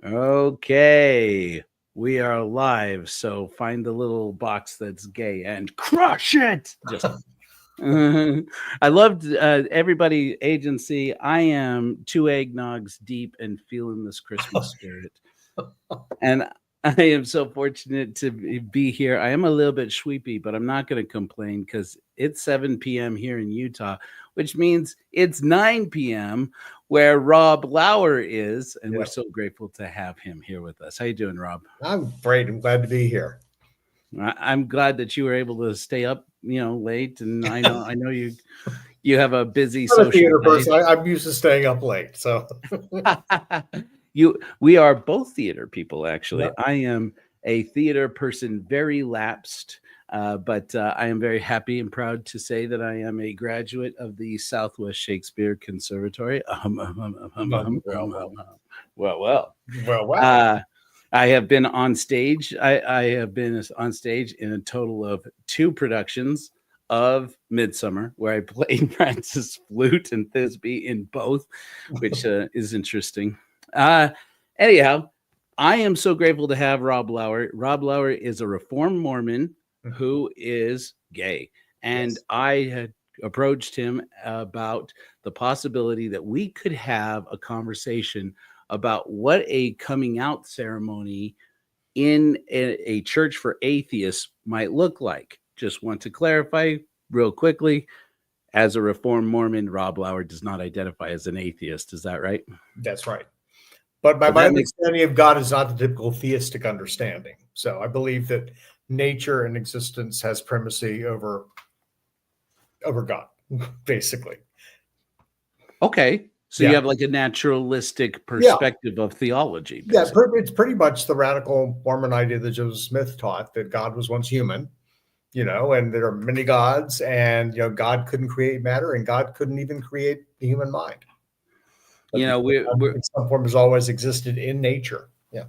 Okay, we are live. So find the little box that's gay and crush it. Just I loved everybody agency. I am two eggnogs deep and feeling this Christmas spirit. And I am so fortunate to be here. I am a little bit sleepy, but I'm not going to complain because it's 7 p.m. here in Utah, which means it's 9 p.m. where Rob Lauer is, and we're Yeah. so grateful to have him here with us. How you doing, Rob? I'm great. I'm glad to be here. I'm glad that you were able to stay up, late, and I know you have a busy I'm a social theater life. person. I'm used to staying up late. So, We are both theater people, actually. yeah. I am a theater person, very lapsed, but I am very happy and proud to say that I am a graduate of the Southwest Shakespeare Conservatory. Well, Well. well, well. Uh, I have been on stage. I have been on stage in a total of two productions of Midsummer, where I played Francis Flute and Thisbe in both, which is interesting. Uh, Anyhow, I am so grateful to have Rob Lauer. Rob Lauer is a Reformed Mormon who is gay. And Yes. I had approached him about the possibility that we could have a conversation about what a coming out ceremony in a church for atheists might look like. Just want to clarify real quickly. As a Reformed Mormon, Rob Lauer does not identify as an atheist. Is that right? That's right. But my, But my that makes understanding of God is not the typical theistic understanding. So I believe that nature and existence has primacy over God, basically. okay. So you Yeah. have like a naturalistic Yeah. perspective of theology, Yeah. basically. It's pretty much the radical Mormon idea that Joseph Smith taught that God was once human, and there are many gods, and God couldn't create matter, and God couldn't even create the human mind. But You know, we're in some form has always existed in nature. Yeah.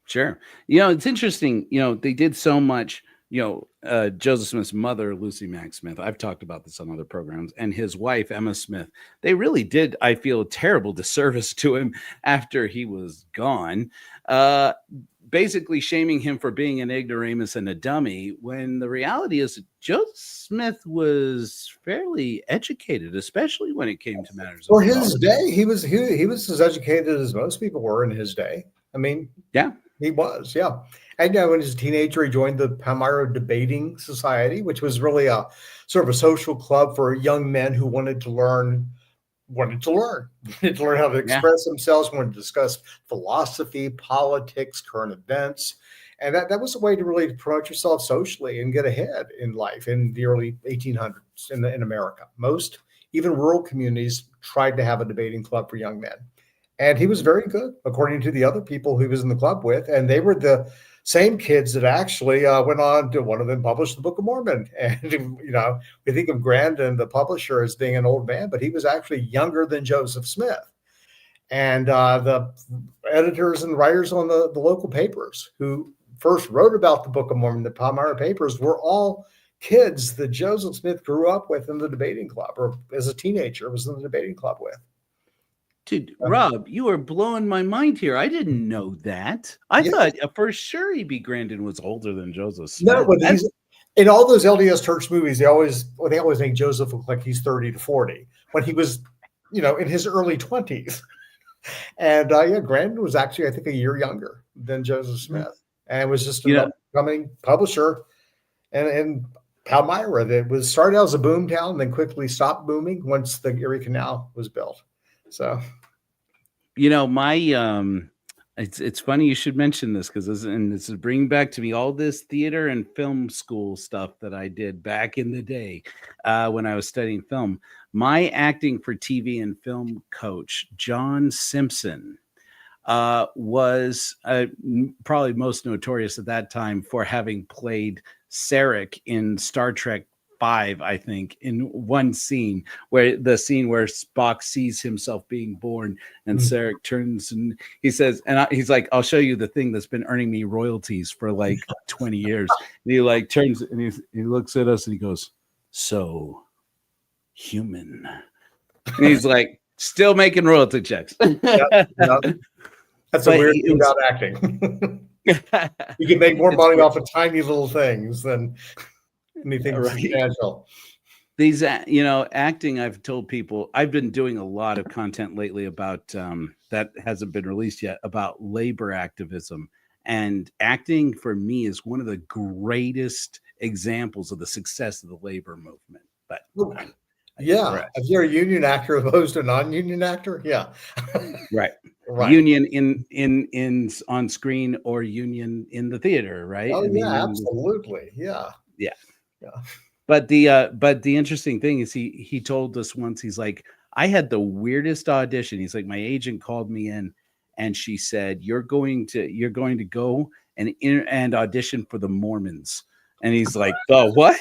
sure. It's interesting. They did so much. Joseph Smith's mother, Lucy Mack Smith. I've talked about this on other programs, and his wife, Emma Smith. They really did. I feel terrible disservice to him after he was gone. Uh, Basically shaming him for being an ignoramus and a dummy, when the reality is Joseph Smith was fairly educated, especially when it came to matters of For his theology. day, he was as educated as most people were in his day. I mean, Yeah. he was, yeah. And when he was a teenager, he joined the Palmyra Debating Society, which was really a sort of a social club for young men who wanted to learn, wanted to learn how to Yeah. express themselves, wanted to discuss philosophy, politics, current events. And that was a way to really promote yourself socially and get ahead in life in the early 1800s in America. Most, even rural communities, tried to have a debating club for young men. And he was very good, according to the other people he was in the club with. And they were the same kids that actually went on to, one of them published the Book of Mormon. And, we think of Grandin, the publisher, as being an old man, but he was actually younger than Joseph Smith. And the editors and writers on the local papers who first wrote about the Book of Mormon, the Palmyra papers, were all kids that Joseph Smith grew up with in the debating club, or as a teenager was in the debating club with. Dude, Rob, you are blowing my mind here. I didn't know that. I Yeah. thought for sure E.B. Grandin was older than Joseph No, Smith. but he's in all those LDS Church movies. They always make Joseph look like he's 30 to 40 when he was, in his early 20s. And yeah, Grandin was actually, I think, a year younger than Joseph Smith, and was just You an know, upcoming publisher and Palmyra that was started out as a boom town, then quickly stopped booming once the Erie Canal was built. So my it's funny you should mention this because this is bringing back to me all this theater and film school stuff that I did back in the day when I was studying film. My acting for TV and film coach, John Simpson, was probably most notorious at that time for having played Sarek in Star Trek Five, I think, in one scene where Spock sees himself being born, and Sarek turns and he says, he's like, "I'll show you the thing that's been earning me royalties for like 20 years." And he like turns and he looks at us and he goes, "So human." And he's like, still making royalty checks. yeah, yeah. That's a but weird it thing was about acting. You can make more it's money weird, off of tiny little things than anything right? substantial. These, acting, I've told people, I've been doing a lot of content lately about that hasn't been released yet about labor activism. And acting for me is one of the greatest examples of the success of the labor movement. But Ooh, I yeah. digress. If you're a union actor opposed to a non-union actor, yeah. Right. Right. Union in on screen or union in the theater, right? Oh I yeah, mean, absolutely. Yeah. yeah. Yeah. But the interesting thing is he told us once, he's like, I had the weirdest audition. He's like, my agent called me in and she said, you're going to go and audition for the Mormons. And he's like, the what?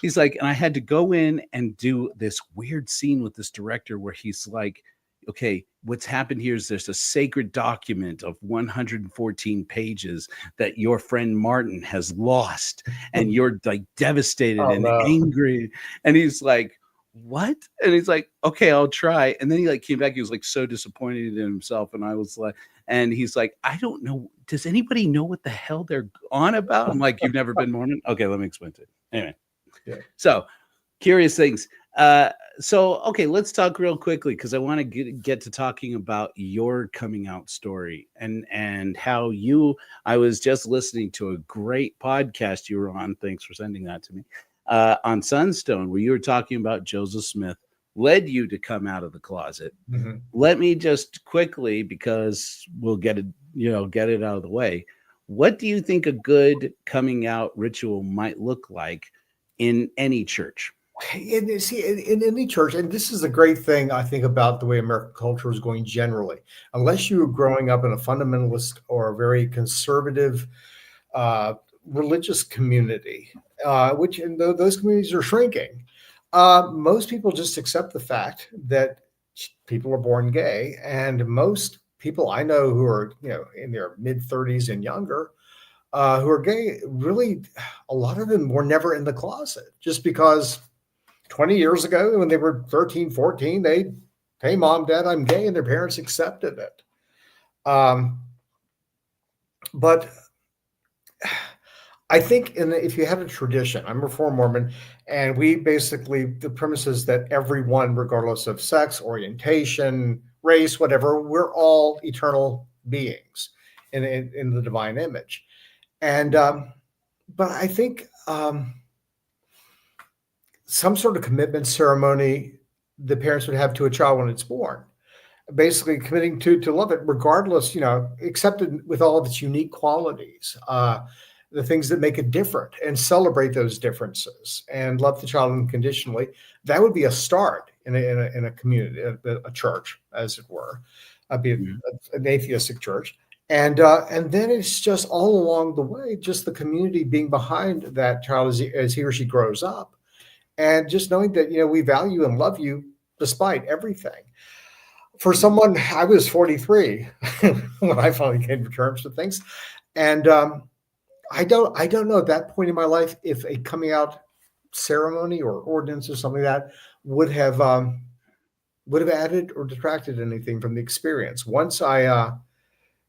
He's like, and I had to go in and do this weird scene with this director where he's like, okay, what's happened here is there's a sacred document of 114 pages that your friend Martin has lost, and you're like devastated Oh and no. angry. And he's like, what? And he's like, okay, I'll try. And then he like came back. He was like so disappointed in himself. And I was like, and he's like, I don't know. Does anybody know what the hell they're on about? I'm like, you've never been Mormon? Okay, let me explain to you. Anyway. Yeah. So curious things. So okay, let's talk real quickly because I want to get to talking about your coming out story and how you. I was just listening to a great podcast you were on. Thanks for sending that to me. On Sunstone, where you were talking about Joseph Smith led you to come out of the closet. Mhm. Let me just quickly, because we'll get it, get it out of the way. What do you think a good coming out ritual might look like in any church? And see, in any church, and this is a great thing I think about the way American culture is going generally. Unless you were growing up in a fundamentalist or a very conservative uh, religious community, which and those communities are shrinking, most people just accept the fact that people are born gay, and most people I know who are in their mid 30s and younger who are gay, really, a lot of them were never in the closet just because 20 years ago when they were 13, 14, they, hey, mom, dad, I'm gay, and their parents accepted it. Um, but I think if you had a tradition, I'm a Reformed Mormon, and we basically, the premise is that everyone, regardless of sex, orientation, race, whatever, we're all eternal beings in the divine image. And, but I think some sort of commitment ceremony the parents would have to a child when it's born, basically committing to love it regardless, accepted with all of its unique qualities, the things that make it different, and celebrate those differences and love the child unconditionally. That would be a start in a community, a church, as it were, be Mhm. an atheistic church. And then it's just all along the way, just the community being behind that child as he or she grows up, and just knowing that we value and love you despite everything. For someone, I was 43 when I finally came to terms with things, and I don't know at that point in my life if a coming out ceremony or ordinance or something like that would have added or detracted anything from the experience. Once I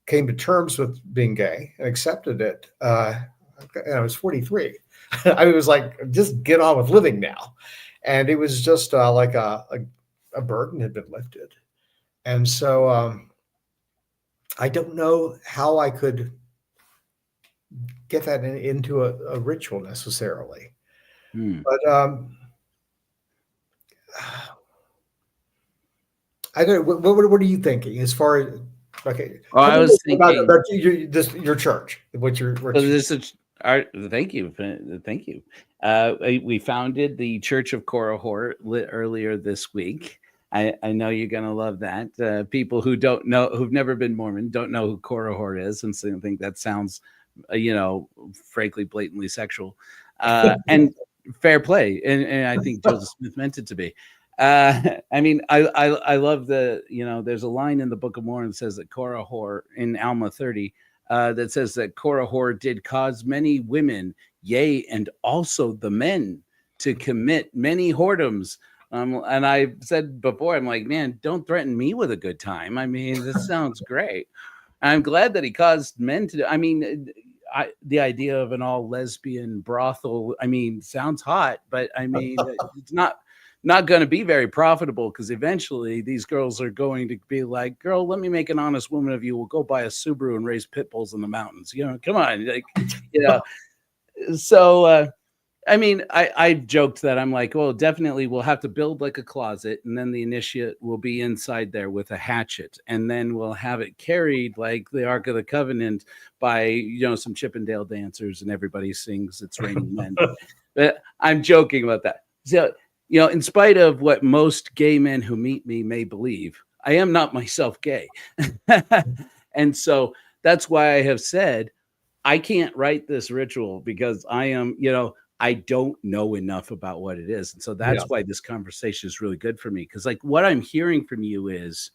came to terms with being gay and accepted it, and I was 43. I was like, just get on with living now, and it was just like a burden had been lifted. And so I don't know how I could get that into a ritual necessarily. Hmm. But I don't. What are you thinking as far as? Okay, Well, tell I me was about thinking. your church. What your So what you, this is our thank you, thank you. We founded the Church of Korihor earlier this week. I know you're gonna love that. People who don't know, who've never been Mormon, don't know who Korihor is, and so think that sounds, frankly, blatantly sexual. And fair play, and I think Joseph Smith meant it to be. I mean, I love there's a line in the Book of Mormon that says that Korihor in Alma 30 that says that Korihor did cause many women, yea, and also the men to commit many whoredoms And I said before, I'm like, man, don't threaten me with a good time. I mean, this sounds great. I'm glad that he caused men to. I mean, the idea of an all lesbian brothel. I mean, sounds hot, but I mean, it's not going to be very profitable because eventually these girls are going to be like, "Girl, let me make an honest woman of you. We'll go buy a Subaru and raise pit bulls in the mountains." Come on, like, you know. So I mean, I joked that I'm like, well, definitely we'll have to build like a closet, and then the initiate will be inside there with a hatchet, and then we'll have it carried like the Ark of the Covenant by some Chippendale dancers, and everybody sings "It's Raining Men." But I'm joking about that. So in spite of what most gay men who meet me may believe, I am not myself gay, and so that's why I have said I can't write this ritual because I am, I don't know enough about what it is. And so Yeah. that's why this conversation is really good for me. Cause like what I'm hearing from you is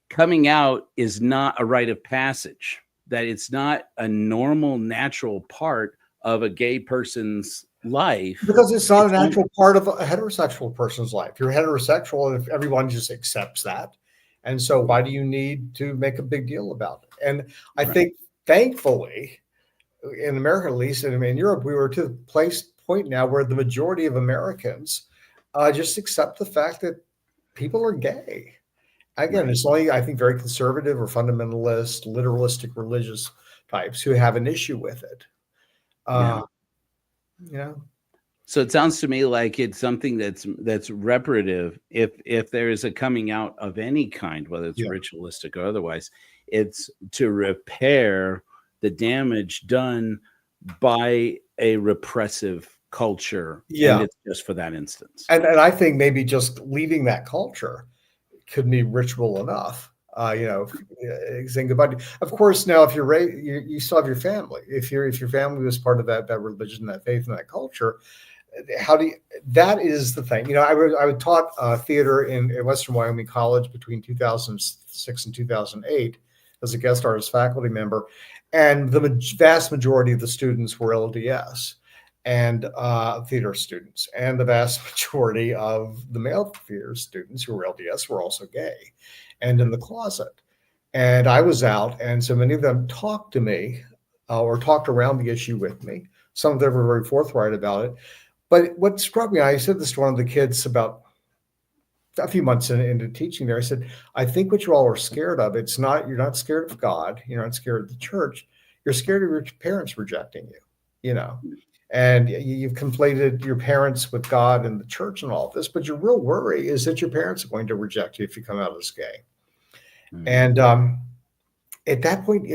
coming out is not a rite of passage, that it's not a normal, natural part of a gay person's life. Because it's not a It's natural part of a heterosexual person's life. You're heterosexual, and if everyone just accepts that. And so, why do you need to make a big deal about it? And I right. think, thankfully, in America at least, and in Europe, we were to the point now where the majority of Americans just accept the fact that people are gay. Again, Right. it's only, I think, very conservative or fundamentalist, literalistic religious types who have an issue with it. Yeah. You know, So it sounds to me like it's something that's reparative. If there is a coming out of any kind, whether it's yeah. ritualistic or otherwise, it's to repair the damage done by a repressive culture, and Yeah. it's just for that instance. And I think maybe just leaving that culture could be ritual enough. Saying goodbye. Of course, now if you're you still have your family. If your family was part of that religion, that faith, and that culture, how do you? That is the thing. I would taught theater in Western Wyoming College between 2006 and 2008 as a guest artist faculty member, and the vast majority of the students were LDS and theater students, and the vast majority of the male theater students who were LDS were also gay and in the closet. And I was out, and so many of them talked to me or talked around the issue with me. Some of them were very forthright about it. But what struck me, I said this to one of the kids about a few months into teaching there. I said, I think what you all are scared of, you're not scared of God, you're not scared of the church, you're scared of your parents rejecting you. And you've conflated your parents with God and the church and all of this, but your real worry is that your parents are going to reject you if you come out as gay. Mm. And at that point,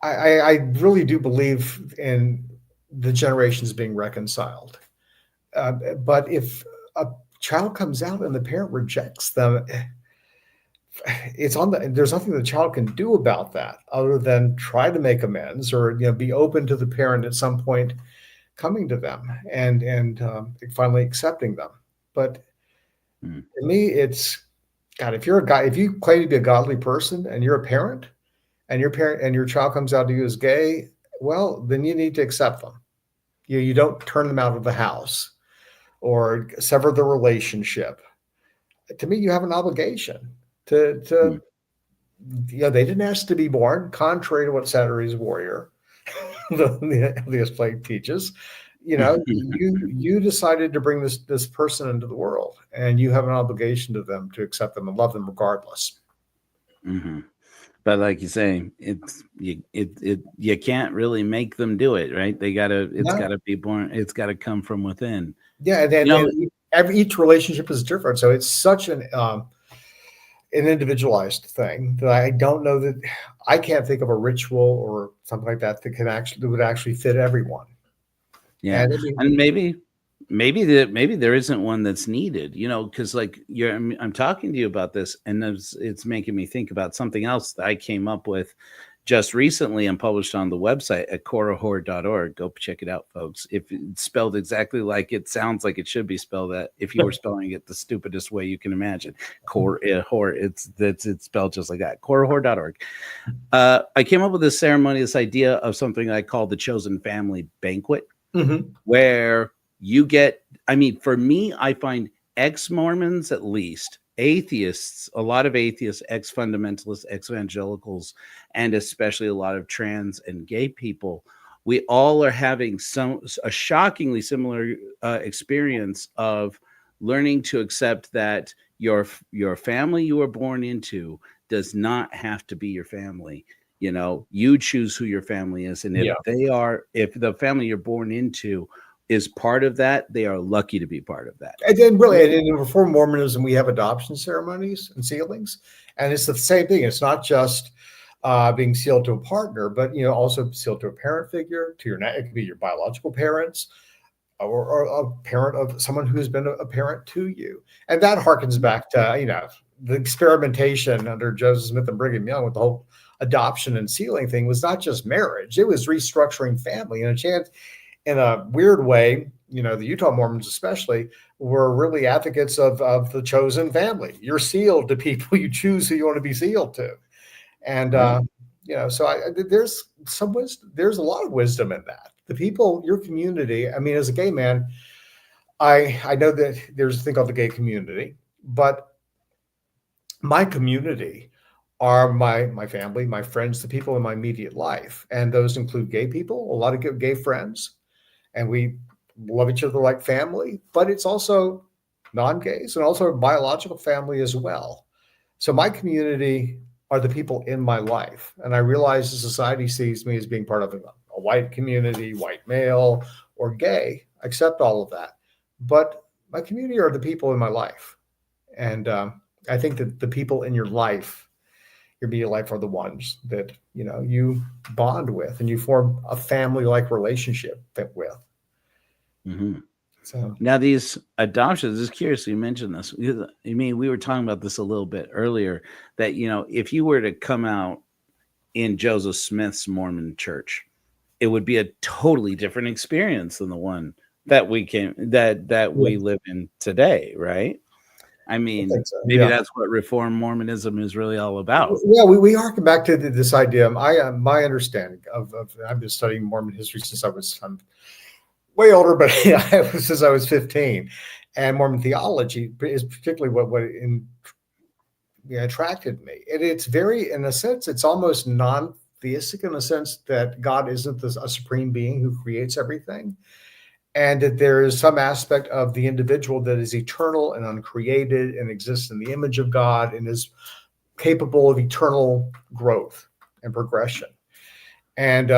I really do believe in the generations being reconciled. But if a child comes out and the parent rejects them, there's nothing the child can do about that other than try to make amends or be open to the parent at some point coming to them and finally accepting them. But Mm. to me, it's God. If you're a guy, if you claim to be a godly person and you're a parent, and your child comes out to you as gay, well, then you need to accept them. You don't turn them out of the house or sever the relationship. To me, you have an obligation to Mm. they didn't ask to be born, contrary to what Saturday's Warrior, the play teaches. You decided to bring this person into the world, and you have an obligation to them to accept them and love them regardless. Mm-hmm. But like you say, you can't really make them do it, right? It's No. gotta be born. It's gotta come from within. Yeah, You know, each relationship is different, so it's such an individualized thing that I don't know that I can't think of a ritual or something like that that would actually fit everyone. yeah, And I mean, and maybe there isn't one that's needed, because like I'm talking to you about this, and it's making me think about something else that I came up with just recently and published on the website at corahor.org. Go check it out, folks. If it's spelled exactly like it sounds like it should be spelled, that if you were spelling it the stupidest way you can imagine, Corahor, it's spelled just like that. Corahor.org. I came up with this ceremony, this idea of something I call the chosen family banquet, mhm. where you get I mean, for me, I find ex-Mormons, at least, atheists, a lot of atheists, ex-fundamentalists, ex-evangelicals, and especially a lot of trans and gay people, we all are having a shockingly similar experience of learning to accept that your family you were born into does not have to be your family. You know, you choose who your family is, and Yeah. if the family you're born into is part of that, they are lucky to be part of that. And then really, in Reformed Mormonism, we have adoption ceremonies and sealings, and it's the same thing. It's not just being sealed to a partner, but also sealed to a parent figure, to your it could be your biological parents, or a parent of someone who's been a parent to you, and that harkens back to the experimentation under Joseph Smith and Brigham Young with the whole adoption and sealing thing was not just marriage; it was restructuring family and a chance in a weird way. The Utah Mormons especially were really advocates of the chosen family. You're sealed to people you choose who you want to be sealed to. And, Right. so there's some wisdom, there's a lot of wisdom in that. The people, your community, I mean, as a gay man, I know that there's a thing called the gay community, but my community are my family, my friends, the people in my immediate life. And those include gay people, a lot of gay friends, and we love each other like family, but it's also non-gays and also a biological family as well. So my community are the people in my life. And I realize the society sees me as being part of a white community, white male or gay. I accept all of that. But my community are the people in my life. And I think that the people in your life, your immediate life, are the ones that, you bond with and you form a family-like relationship with. Mm-hmm. So Now, these adoptions, just curious, you mentioned this. I mean, we were talking about this a little bit earlier, that, if you were to come out in Joseph Smith's Mormon church, it would be a totally different experience than the one that we live in today, right? I I mean, think so. maybe Yeah. that's what Reformed Mormonism is really all about. Yeah, we harken back to this idea. My understanding of I've been studying Mormon history since I'm way older, but since I was 15, and Mormon theology is particularly attracted me. And it's very, in a sense, it's almost non-theistic in a sense that God isn't a supreme being who creates everything, and that there is some aspect of the individual that is eternal and uncreated and exists in the image of God and is capable of eternal growth and progression. And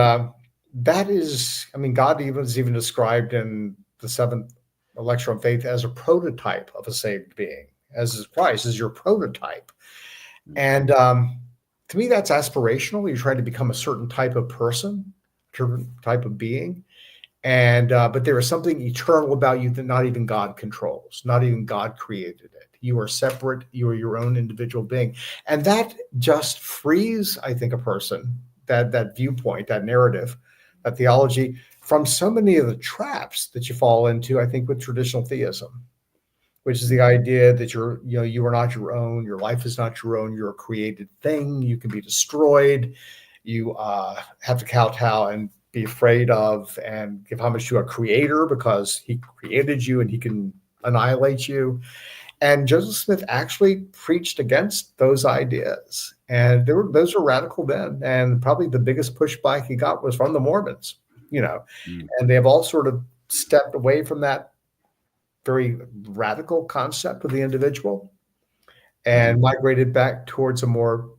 that is, I mean, God is even described in the seventh lecture on faith as a prototype of a saved being, as is Christ is your prototype. And to me, that's aspirational. You're trying to become a certain type of person, certain type of being. And but there is something eternal about you that not even God controls, not even God created it. You are separate, you are your own individual being. And that just frees, I think, a person, that viewpoint, that narrative, that theology, from so many of the traps that you fall into, I think, with traditional theism, which is the idea that you are not your own, your life is not your own, you're a created thing, you can be destroyed, you have to kowtow and be afraid of and give homage to a creator because he created you and he can annihilate you. And Joseph Smith actually preached against those ideas. And those were radical then. And probably the biggest pushback he got was from the Mormons, and they have all sort of stepped away from that very radical concept of the individual and migrated back towards a more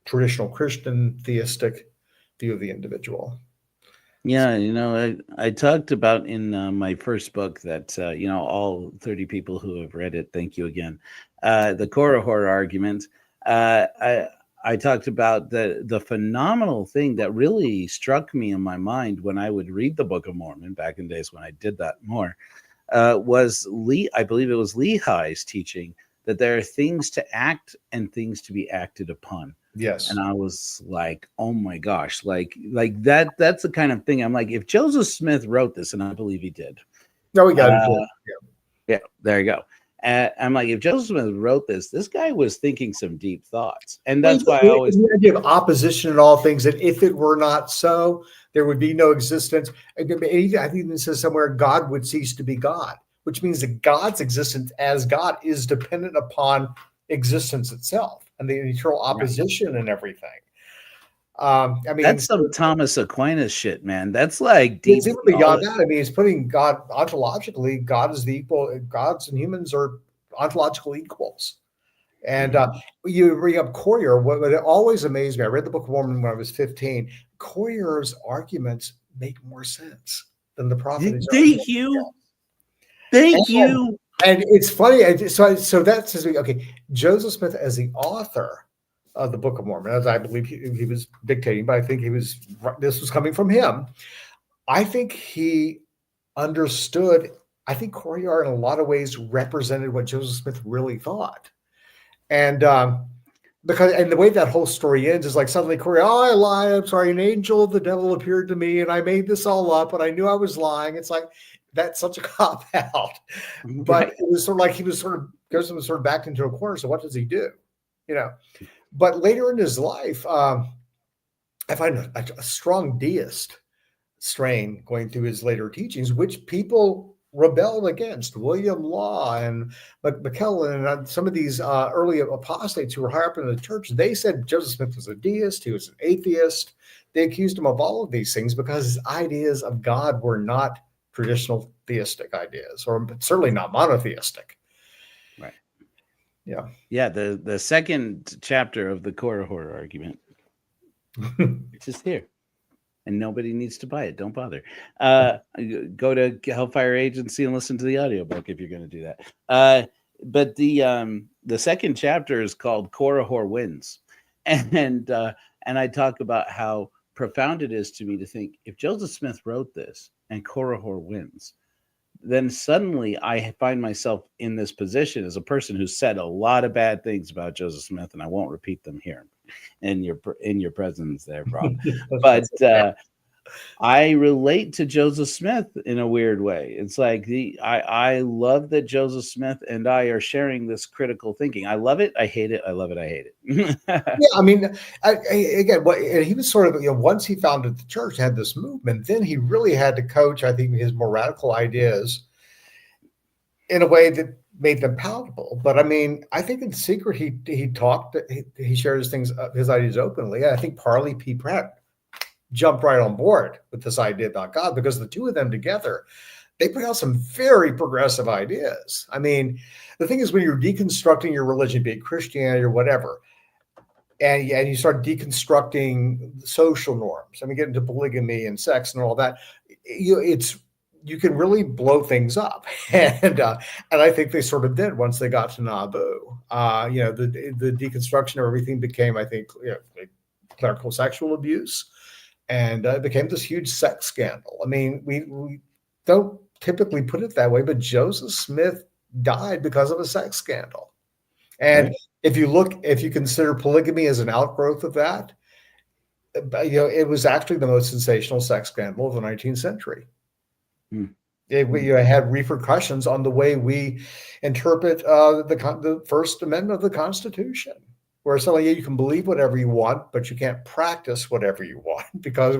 traditional Christian theistic view of the individual. Yeah, I talked about in my first book that all 30 people who have read it, thank you again. The Korah horror argument. I talked about the phenomenal thing that really struck me in my mind when I would read the Book of Mormon back in days when I did that more. Was I believe it was Lehi's teaching that there are things to act and things to be acted upon. Yes. And I was like, oh my gosh, like that's the kind of thing I'm like, if Joseph Smith wrote this, and I believe he did. No, we got it. Yeah, there you go. I'm like, if Joseph Smith wrote this guy was thinking some deep thoughts. And that's why I always the idea of opposition in all things, that if it were not so, there would be no existence. I think it says somewhere God would cease to be God, which means that God's existence as God is dependent upon existence itself and the eternal Right. opposition and everything. I mean, That's some Thomas Aquinas shit, man. That's like it's deep even beyond theology. that. I mean, it's putting God ontologically, God is the equal, gods and humans are ontological equals. And you bring up Courier. What always amazed me, I read the Book of Mormon when I was 15. Courier's arguments make more sense than the prophet. Thank you. Thank And, you. and it's funny. So that's okay. Joseph Smith, as the author of the Book of Mormon, as I believe he was dictating, but I think this was coming from him. I think he understood. I think Courier, in a lot of ways, represented what Joseph Smith really thought. And and the way that whole story ends is like suddenly Corey, oh, I lied. I'm sorry. An angel of the devil appeared to me and I made this all up, but I knew I was lying. It's like, that's such a cop out. But Right. it was sort of like he was Joseph was sort of backed into a corner. So what does he do? You know, but later in his life, I find a strong deist strain going through his later teachings, which people rebelled against. William Law and McKellen and some of these early apostates who were higher up in the church, they said Joseph Smith was a deist, he was an atheist. They accused him of all of these things because his ideas of God were not traditional theistic ideas, or certainly not monotheistic. Right. Yeah. Yeah. The second chapter of the Korihor argument, it's just here. And nobody needs to buy it. Don't bother. Go to Hellfire Agency and listen to the audiobook if you're going to do that. But the second chapter is called Korihor Wins, and I talk about how profound it is to me to think if Joseph Smith wrote this and Korihor wins, then suddenly I find myself in this position as a person who said a lot of bad things about Joseph Smith, and I won't repeat them here in your presence there, Rob. But I relate to Joseph Smith in a weird way. It's like I love that Joseph Smith and I are sharing this critical thinking. I love it. I hate it. I love it. I hate it. Yeah, I mean, again, he was sort of, once he founded the church, had this movement, then he really had to coach, I think, his more radical ideas in a way that made them palatable. But I mean, I think in secret, he talked, he shared his ideas openly. I think Parley P. Pratt jumped right on board with this idea about God because the two of them together, they put out some very progressive ideas. I mean, the thing is, when you're deconstructing your religion, be it Christianity or whatever, and you start deconstructing social norms. I mean, get into polygamy and sex and all that. You can really blow things up, and I think they sort of did once they got to Nauvoo. The deconstruction of everything became, I think, clerical sexual abuse, and it became this huge sex scandal. I mean, we don't typically put it that way, but Joseph Smith died because of a sex scandal. And if you consider polygamy as an outgrowth of that, it was actually the most sensational sex scandal of the 19th century. It had repercussions on the way we interpret the First Amendment of the Constitution, where suddenly you can believe whatever you want, but you can't practice whatever you want, because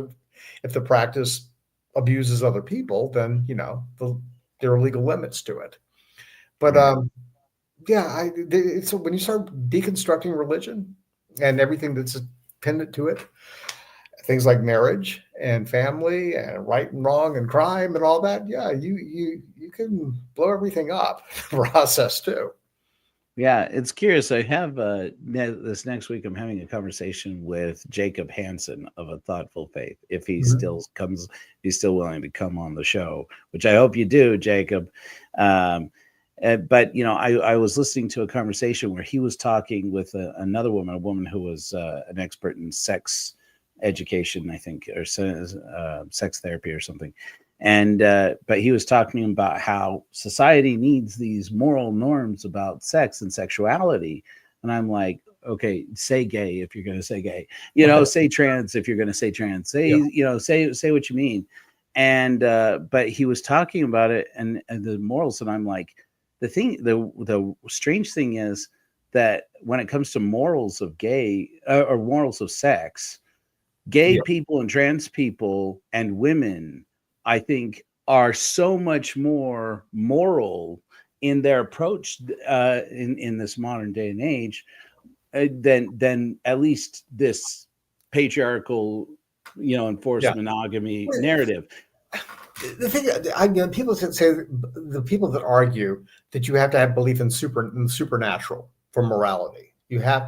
if the practice abuses other people, then there are legal limits to it. But so when you start deconstructing religion and everything that's appendant to it, things like marriage and family and right and wrong and crime and all that, you can blow everything up in the process too. Yeah, it's curious. I have this next week. I'm having a conversation with Jacob Hansen of A Thoughtful Faith. If he still comes, he's still willing to come on the show, which I hope you do, Jacob. But I was listening to a conversation where he was talking with another woman, a woman who was an expert in sex education, I think, or sex therapy or something. And but he was talking about how society needs these moral norms about sex and sexuality. And I'm like, okay, say gay if you're going to say gay, say trans if you're going to say trans, say what you mean. And but he was talking about it and the morals, and I'm like, the strange thing is that when it comes to morals of gay or morals of sex, gay people and trans people and women, I think, are so much more moral in their approach in this modern day and age than at least this patriarchal, Yeah. enforced monogamy narrative. The thing, people that say, the people that argue that you have to have belief in in supernatural for morality, no,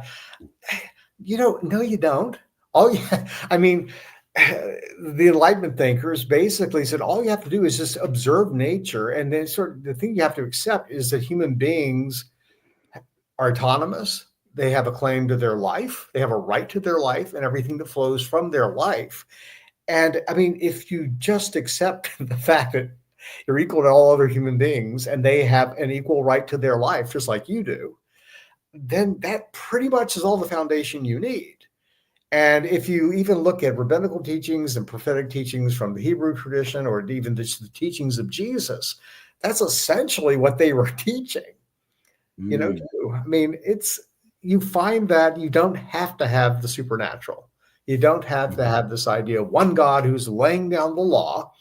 you don't. All you, I mean, the Enlightenment thinkers basically said all you have to do is just observe nature, and then sort of the thing you have to accept is that human beings are autonomous. They have a claim to their life. They have a right to their life and everything that flows from their life. And I mean, if you just accept the fact that you're equal to all other human beings and they have an equal right to their life, just like you do, then that pretty much is all the foundation you need. And if you even look at rabbinical teachings and prophetic teachings from the Hebrew tradition, or even just the teachings of Jesus, that's essentially what they were teaching. Mm, Too. I mean, you find that you don't have to have the supernatural. You don't have to have this idea of one God who's laying down the law.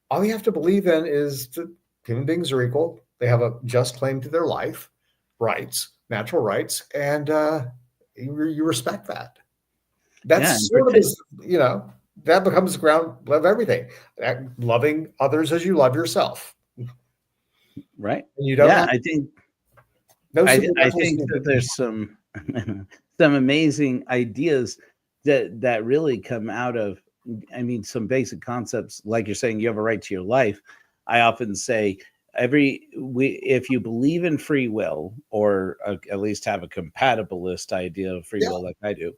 All you have to believe in is that human beings are equal. They have a just claim to their life, rights, natural rights, and you respect that. yeah, and That's sort of that becomes the ground of everything. Loving others as you love yourself. And right. you don't Yeah, have no I supernatural. think that there's some some amazing ideas that really come out of, I mean, some basic concepts, like you're saying, you have a right to your life. I often say if you believe in free will, or at least have a compatibilist idea of free Yeah, will like I do,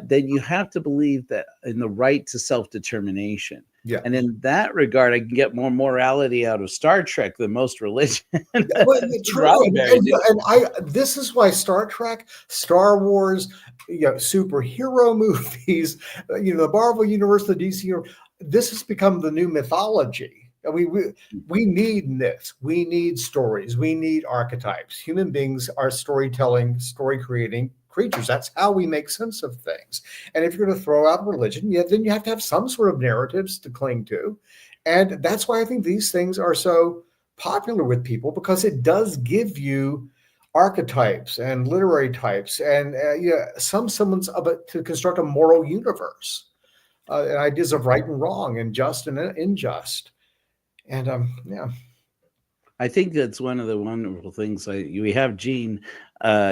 then you have to believe that in the right to self-determination. yeah. And in that regard, I can get more morality out of Star Trek than most religion. Well, yeah, true, Roddenberry do. and I. This is why Star Trek, Star Wars, superhero movies, the Marvel universe, the DC universe. This has become the new mythology. We need myths. We need stories. We need archetypes. Human beings are storytelling, story creating creatures. That's how we make sense of things. And if you're going to throw out religion, then you have to have some sort of narratives to cling to, and that's why I think these things are so popular with people, because it does give you archetypes and literary types and some semblance of it to construct a moral universe, and ideas of right and wrong and just and unjust. And yeah, I think that's one of the wonderful things. We have Gene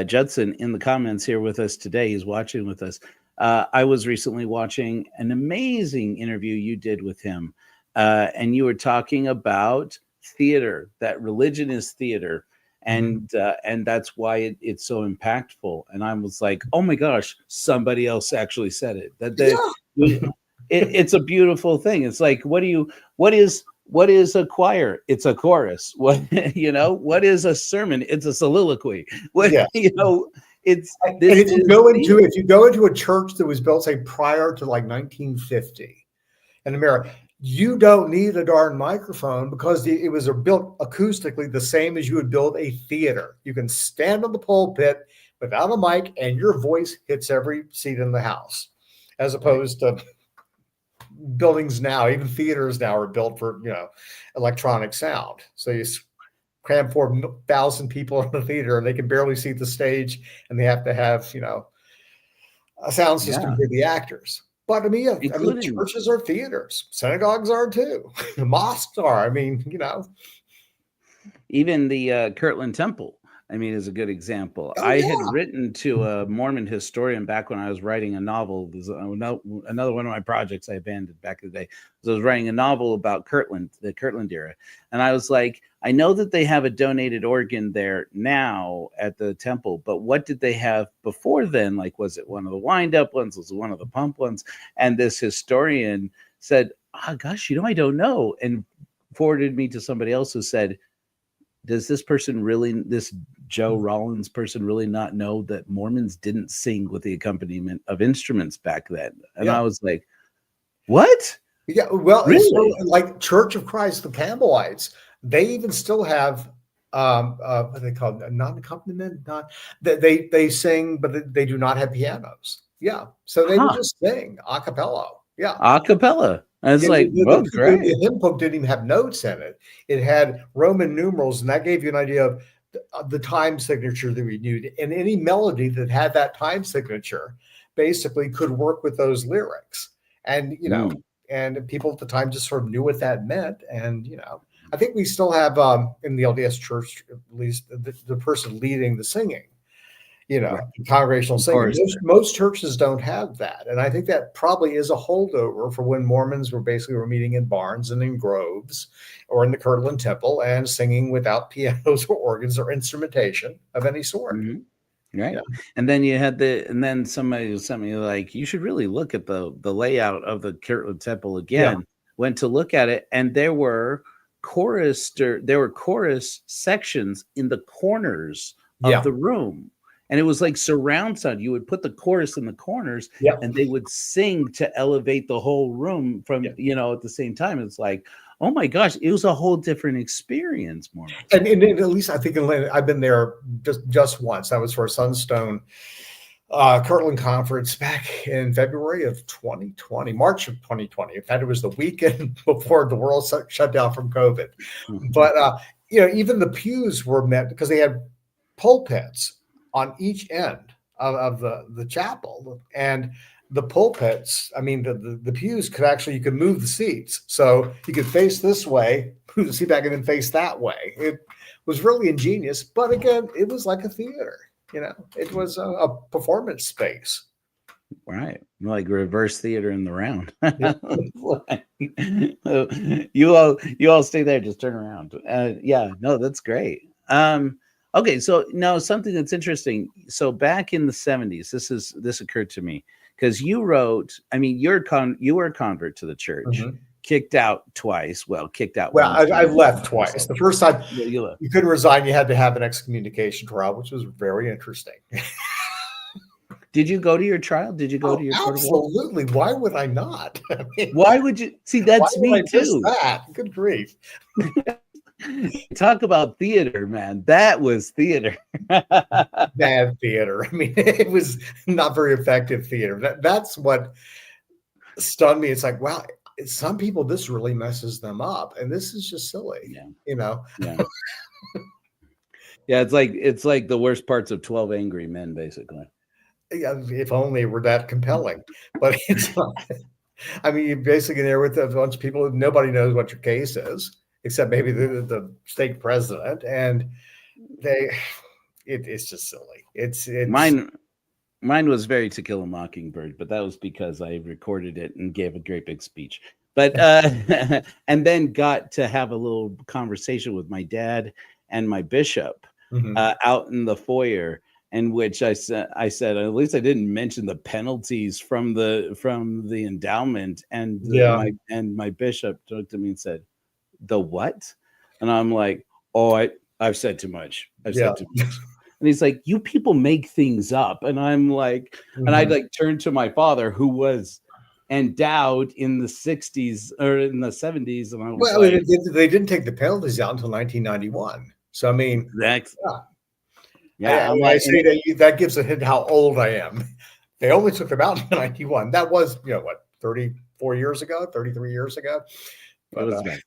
Judson in the comments here with us today. He's watching with us. I was recently watching an amazing interview you did with him, and you were talking about theater. That religion is theater, mhm. and that's why it's so impactful. And I was like, oh my gosh, somebody else actually said it. Yeah, It's a beautiful thing. It's like, what is a choir? It's a chorus. What what is a sermon? It's a soliloquy. What yeah. it's And this is theater. if you go into a church that was built, say, prior to like 1950 in America, you don't need a darn microphone, because it was built acoustically the same as you would build a theater. You can stand on the pulpit without a mic, and your voice hits every seat in the house, as Right. opposed to buildings now. Even theaters now are built for electronic sound. So you cram 4,000 people in the theater, and they can barely see the stage, and they have to have a sound system Yeah. for the actors. But I mean, yeah, I mean, Including churches are theaters, synagogues are too, mosques are. I mean, even the Kirtland Temple, I mean, is a good example. oh I had yeah, written to a Mormon historian back when I was writing a novel. This is another one of my projects I abandoned back in the day. So I was writing a novel about Kirtland, the Kirtland era. And I was like, I know that they have a donated organ there now at the temple, but what did they have before then? Like, was it one of the wind up ones? Was it one of the pump ones? And this historian said, oh, gosh, I don't know. And forwarded me to somebody else who said, does this Joe Rollins person really not know that Mormons didn't sing with the accompaniment of instruments back then? And yeah, I was like, what? yeah. Well, it's sort Really? of like Church of Christ, the Campbellites. They even still have what they call non-accompaniment. Not they sing, but they do not have pianos. Yeah, so they would Huh. just sing a cappella. Yeah, A cappella. I was Yeah, like, well, the great. hymn book didn't even have notes in it. It had Roman numerals, and that gave you an idea of the time signature that we needed. And any melody that had that time signature basically could work with those lyrics. And Mm, and people at the time just sort of knew what that meant. And I think we still have in the LDS Church at least the person leading the singing, right. congregational Of singing. course. Most churches don't have that, and I think that probably is a holdover for when Mormons were meeting in barns and in groves, or in the Kirtland Temple and singing without pianos or organs or instrumentation of any sort. Mhm. Yeah, Right. And then you had and then somebody was sent me like, you should really look at the layout of the Kirtland Temple yeah, again. Went to look at it, and there were chorus sections in the corners of yeah, the room. And it was like surround sound. You would put the chorus in the corners yeah, and they would sing to elevate the whole room yeah. from, at the same time. It's like, oh my gosh, it was a whole different experience, Mormonism. And at least I think I've been there just once. That was for a Sunstone Kirtland conference back in February of 2020, March of 2020. In fact, it was the weekend before the world shut down from COVID. But even the pews were meant because they had pulpits on each end of the chapel, and the pulpits. I mean, the pews could actually, you could move the seats, so you could face this way, move the seat back, and then face that way. It was really ingenious, but again, it was like a theater. It was a performance space. Right. Like reverse theater in the round. Yeah. You all stay there, just turn around. Yeah, no, that's great. Okay, so now something that's interesting. So back in the 70s, this occurred to me because you wrote, I mean, you were a convert to the church, Mhm. kicked out twice. Well, kicked out Well, once. I've left twice. The first time You left. you couldn't resign, you had to have an excommunication trial, which was very interesting. Did you go to your trial? Did you go to Oh, your court of law? absolutely. Why would I not? I mean, Why would you see? why That's would I me miss too. that? Good grief. Talk about theater, man. That was theater. Bad theater. I mean, it was not very effective theater. That's what stunned me. It's like, wow, some people, this really messes them up. And this is just silly, Yeah, you know? yeah, yeah. It's like the worst parts of 12 Angry Men, basically. Yeah, if only it were that compelling. But it's not. I mean, you're basically there with a bunch of people. Nobody knows what your case is, except maybe the state president. And they, it's just silly. It's Mine was very To Kill a Mockingbird, but that was because I recorded it and gave a great big speech. But and then got to have a little conversation with my dad and my bishop mhm. out in the foyer, in which I said at least I didn't mention the penalties from the endowment, and Yeah. my bishop looked at me and said, "The what?" And I'm like, "Oh, I've said too much. I've Yeah. said too much." And he's like, "You people make things up." And I'm like, and I Mhm. like turned to my father, who was endowed in the 60s or in the 70s, and I was Well, I like, mean, they didn't take the penalties out until 1991. So, I mean, "Exactly." yeah, Yeah, I'm I like, and say that that gives a hint how old I am. They only took them out in 91. That was, what, 34 years ago, 33 years ago. it But was back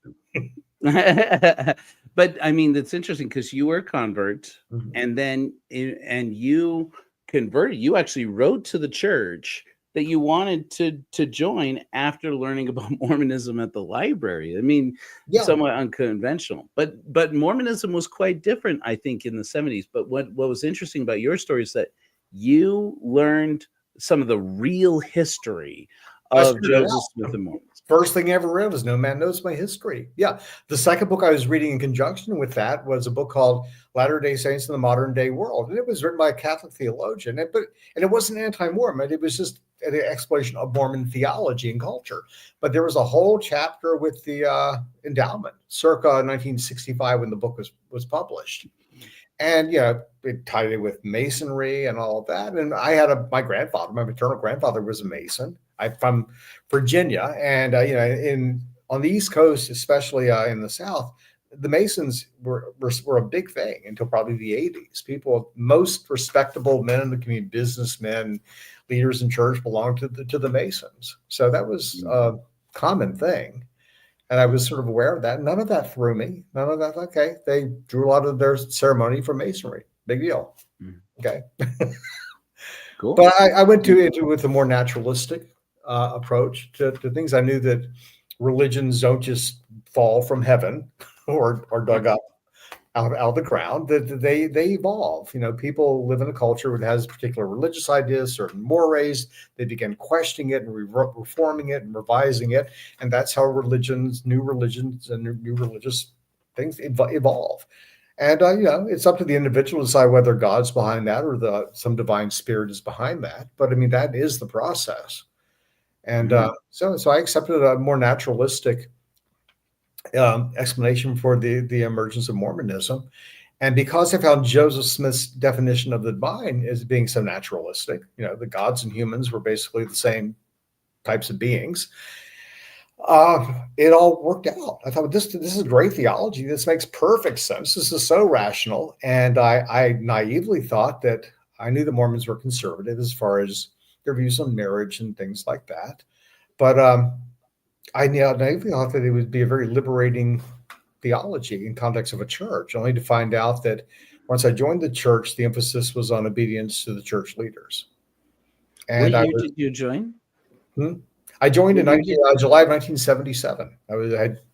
then. But I mean, that's interesting because you were a convert, mhm. and then and you converted. You actually wrote to the church that you wanted to join after learning about Mormonism at the library. I mean, Yeah, somewhat unconventional, but Mormonism was quite different, I think, in the 70s. But what was interesting about your story is that you learned some of the real history I of figured it Joseph Smith out. and Mormon. First thing I ever read was No Man Knows My History. Yeah. The second book I was reading in conjunction with that was a book called Latter-day Saints in the Modern Day World. And it was written by a Catholic theologian. And it wasn't anti-Mormon. It was just an exploration of Mormon theology and culture. But there was a whole chapter with the endowment circa 1965 when the book was published. And it tied it with masonry and all of that. And I had my grandfather, my maternal grandfather was a Mason. I'm from Virginia, and in on the East Coast, especially in the South, the Masons were a big thing until probably the 80s. People, most respectable men in the community, businessmen, leaders in church, belonged to the Masons. So that was Mhm. common thing. And I was sort of aware of that. None of that threw me. None of that. Okay. They drew a lot of their ceremony from Masonry. Big deal. Mm. Okay. Cool. But I went to it with a more naturalistic approach to things. I knew that religions don't just fall from heaven or dug up out of the ground, that they evolve. You know, people live in a culture that has particular religious ideas, certain mores. They begin questioning it and reforming it and revising it, and that's how religions, and new religious things evolve. And it's up to the individual to decide whether God's behind that or some divine spirit is behind that. But I mean, that is the process. And Mhm. so I accepted a more naturalistic explanation for the emergence of Mormonism. And because I found Joseph Smith's definition of the divine as being so naturalistic, the gods and humans were basically the same types of beings. It all worked out. I thought, this is great theology. This makes perfect sense. This is so rational. And I naively thought that I knew the Mormons were conservative as far as their views on marriage and things like that. But I naively thought that it would be a very liberating theology in context of a church, only to find out that once I joined the church, the emphasis was on obedience to the church leaders. What And year did you join? I joined What in year did? July of 1977. I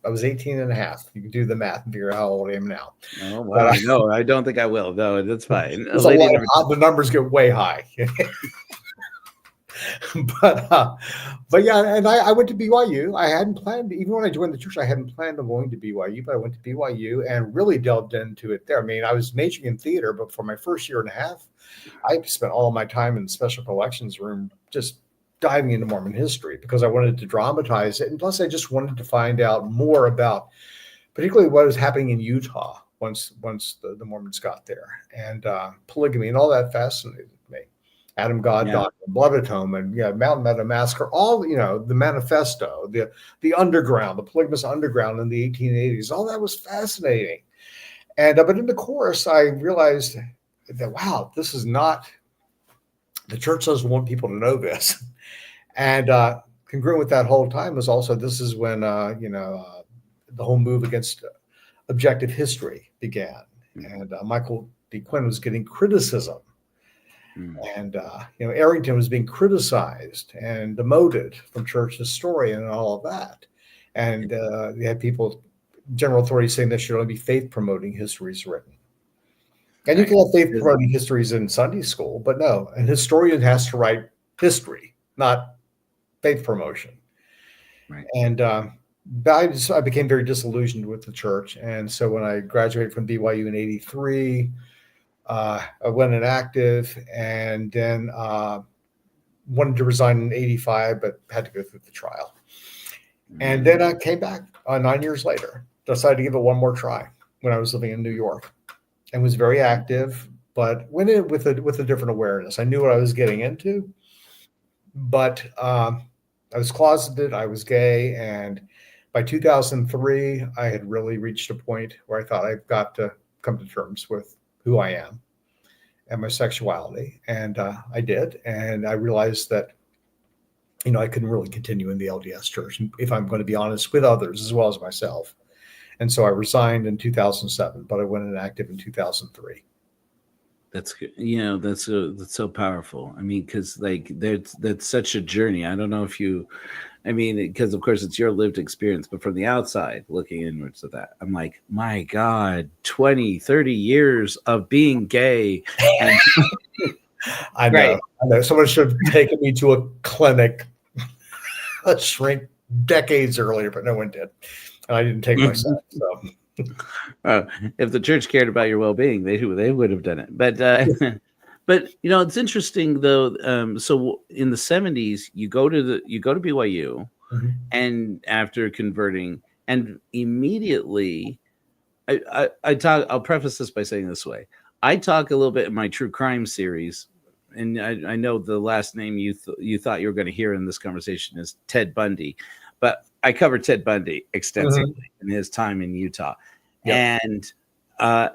was 18 and a half. You can do the math and figure out how old I am now. Oh But wow, no, I don't think I will. No, that's fine. A there's a lady lot never. of the numbers get way high. but but yeah, and I went to BYU. I hadn't planned, even when I joined the church, I hadn't planned on going to BYU, but I went to BYU and really delved into it there. I mean, I was majoring in theater, but for my first year and a half, I spent all my time in the special collections room just diving into Mormon history because I wanted to dramatize it. And plus, I just wanted to find out more about particularly what was happening in Utah once the Mormons got there, and polygamy and all that fascinated me. Adam God Yeah. Doctrine, Blood Atonement, Mountain Meadow Massacre, all the Manifesto, the underground, the polygamous underground in the 1880s, all that was fascinating. And but in the course, I realized that wow, this is not the church doesn't want people to know this, and congruent with that whole time was also this is when the whole move against objective history began, and Michael D. Quinn was getting criticism. Mm. And Arrington was being criticized and demoted from church historian and all of that. And you had people, general authorities, saying there should only be faith promoting histories written. And you Right. can have faith promoting histories in Sunday school, but no, an historian has to write history, not faith promotion. Right. And I became very disillusioned with the church. And so when I graduated from BYU in '83, I went inactive, and then wanted to resign in '85, but had to go through the trial. And then I came back 9 years later, decided to give it one more try when I was living in New York, and was very active, but went in with a different awareness. I knew what I was getting into, but I was closeted, I was gay, and by 2003, I had really reached a point where I thought I've got to come to terms with who I am and my sexuality. And I did. And I realized that, I couldn't really continue in the LDS church if I'm going to be honest with others as well as myself. And so I resigned in 2007, but I went inactive in 2003. That's good. That's so powerful. I mean, because that's such a journey. I don't know if you, I mean, because of course it's your lived experience, but from the outside looking inwards of that, I'm like, my God, 20, 30 years of being gay. And I know, right. I know. Someone should have taken me to a clinic, a shrink decades earlier, but no one did. And I didn't take myself. So If the church cared about your well-being, they would have done it. But but it's interesting though. So in the 70s, you go to BYU, and after converting, and immediately, I talk. I'll preface this by saying this way: I talk a little bit in my true crime series, and I know the last name you thought you were going to hear in this conversation is Ted Bundy, but I covered Ted Bundy extensively in his time in Utah. Yep. And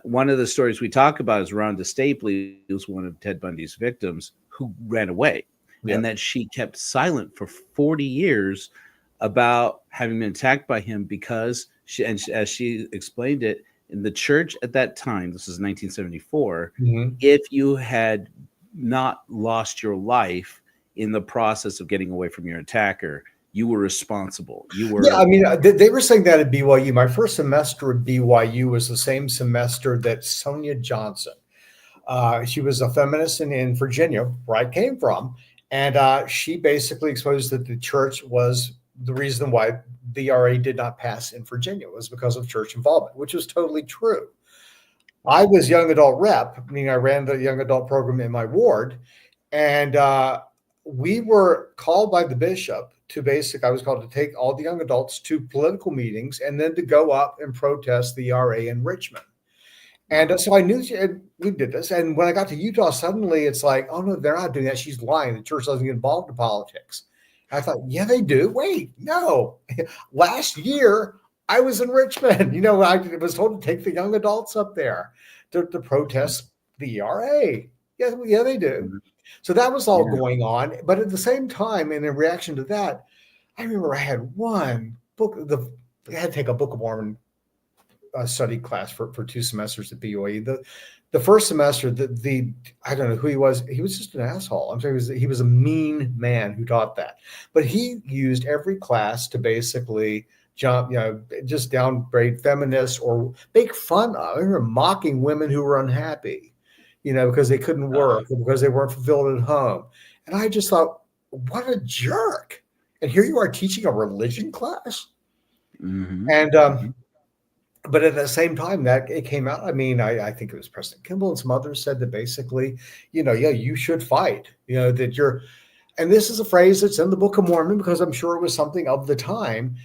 one of the stories we talk about is Rhonda Stapley, who's one of Ted Bundy's victims, who ran away, and that she kept silent for 40 years about having been attacked by him because as she explained it, in the church at that time, this is 1974, Mhm. if you had not lost your life in the process of getting away from your attacker, you were responsible. You Yeah, were, I mean, they were saying that at BYU. My first semester at BYU was the same semester that Sonia Johnson. She was a feminist in Virginia, where I came from, and she basically exposed that the church was the reason why the RA did not pass in Virginia was because of church involvement, which was totally true. I was young adult rep, meaning I ran the young adult program in my ward, and we were called by the bishop to I was called to take all the young adults to political meetings and then to go up and protest the RA in Richmond. And wow. so I knew we did this. And when I got to Utah, suddenly it's like, oh, no, they're not doing that. She's lying. The church doesn't get involved in politics. And I thought, yeah, they do. Wait, no. Last year, I was in Richmond. I was told to take the young adults up there to protest the ERA. Yeah, they do. Mhm. So that was all Yeah. going on. But at the same time, and in reaction to that, I remember I had one book, I had to take a Book of Mormon study class for 2 semesters at BYU. The first semester, the I don't know who he was. He was just an asshole. I'm sorry, he was a mean man who taught that. But he used every class to basically jump, just downgrade feminists or make fun of. I remember mocking women who were unhappy, because they couldn't Uh, work or because they weren't fulfilled at home. And I just thought, what a jerk! And here you are teaching a religion class, mhm, and mhm. but at the same time that it came out, I mean, I think it was President Kimball and some others said that basically, yeah, you should fight, that you're, and this is a phrase that's in the Book of Mormon because I'm sure it was something of the time.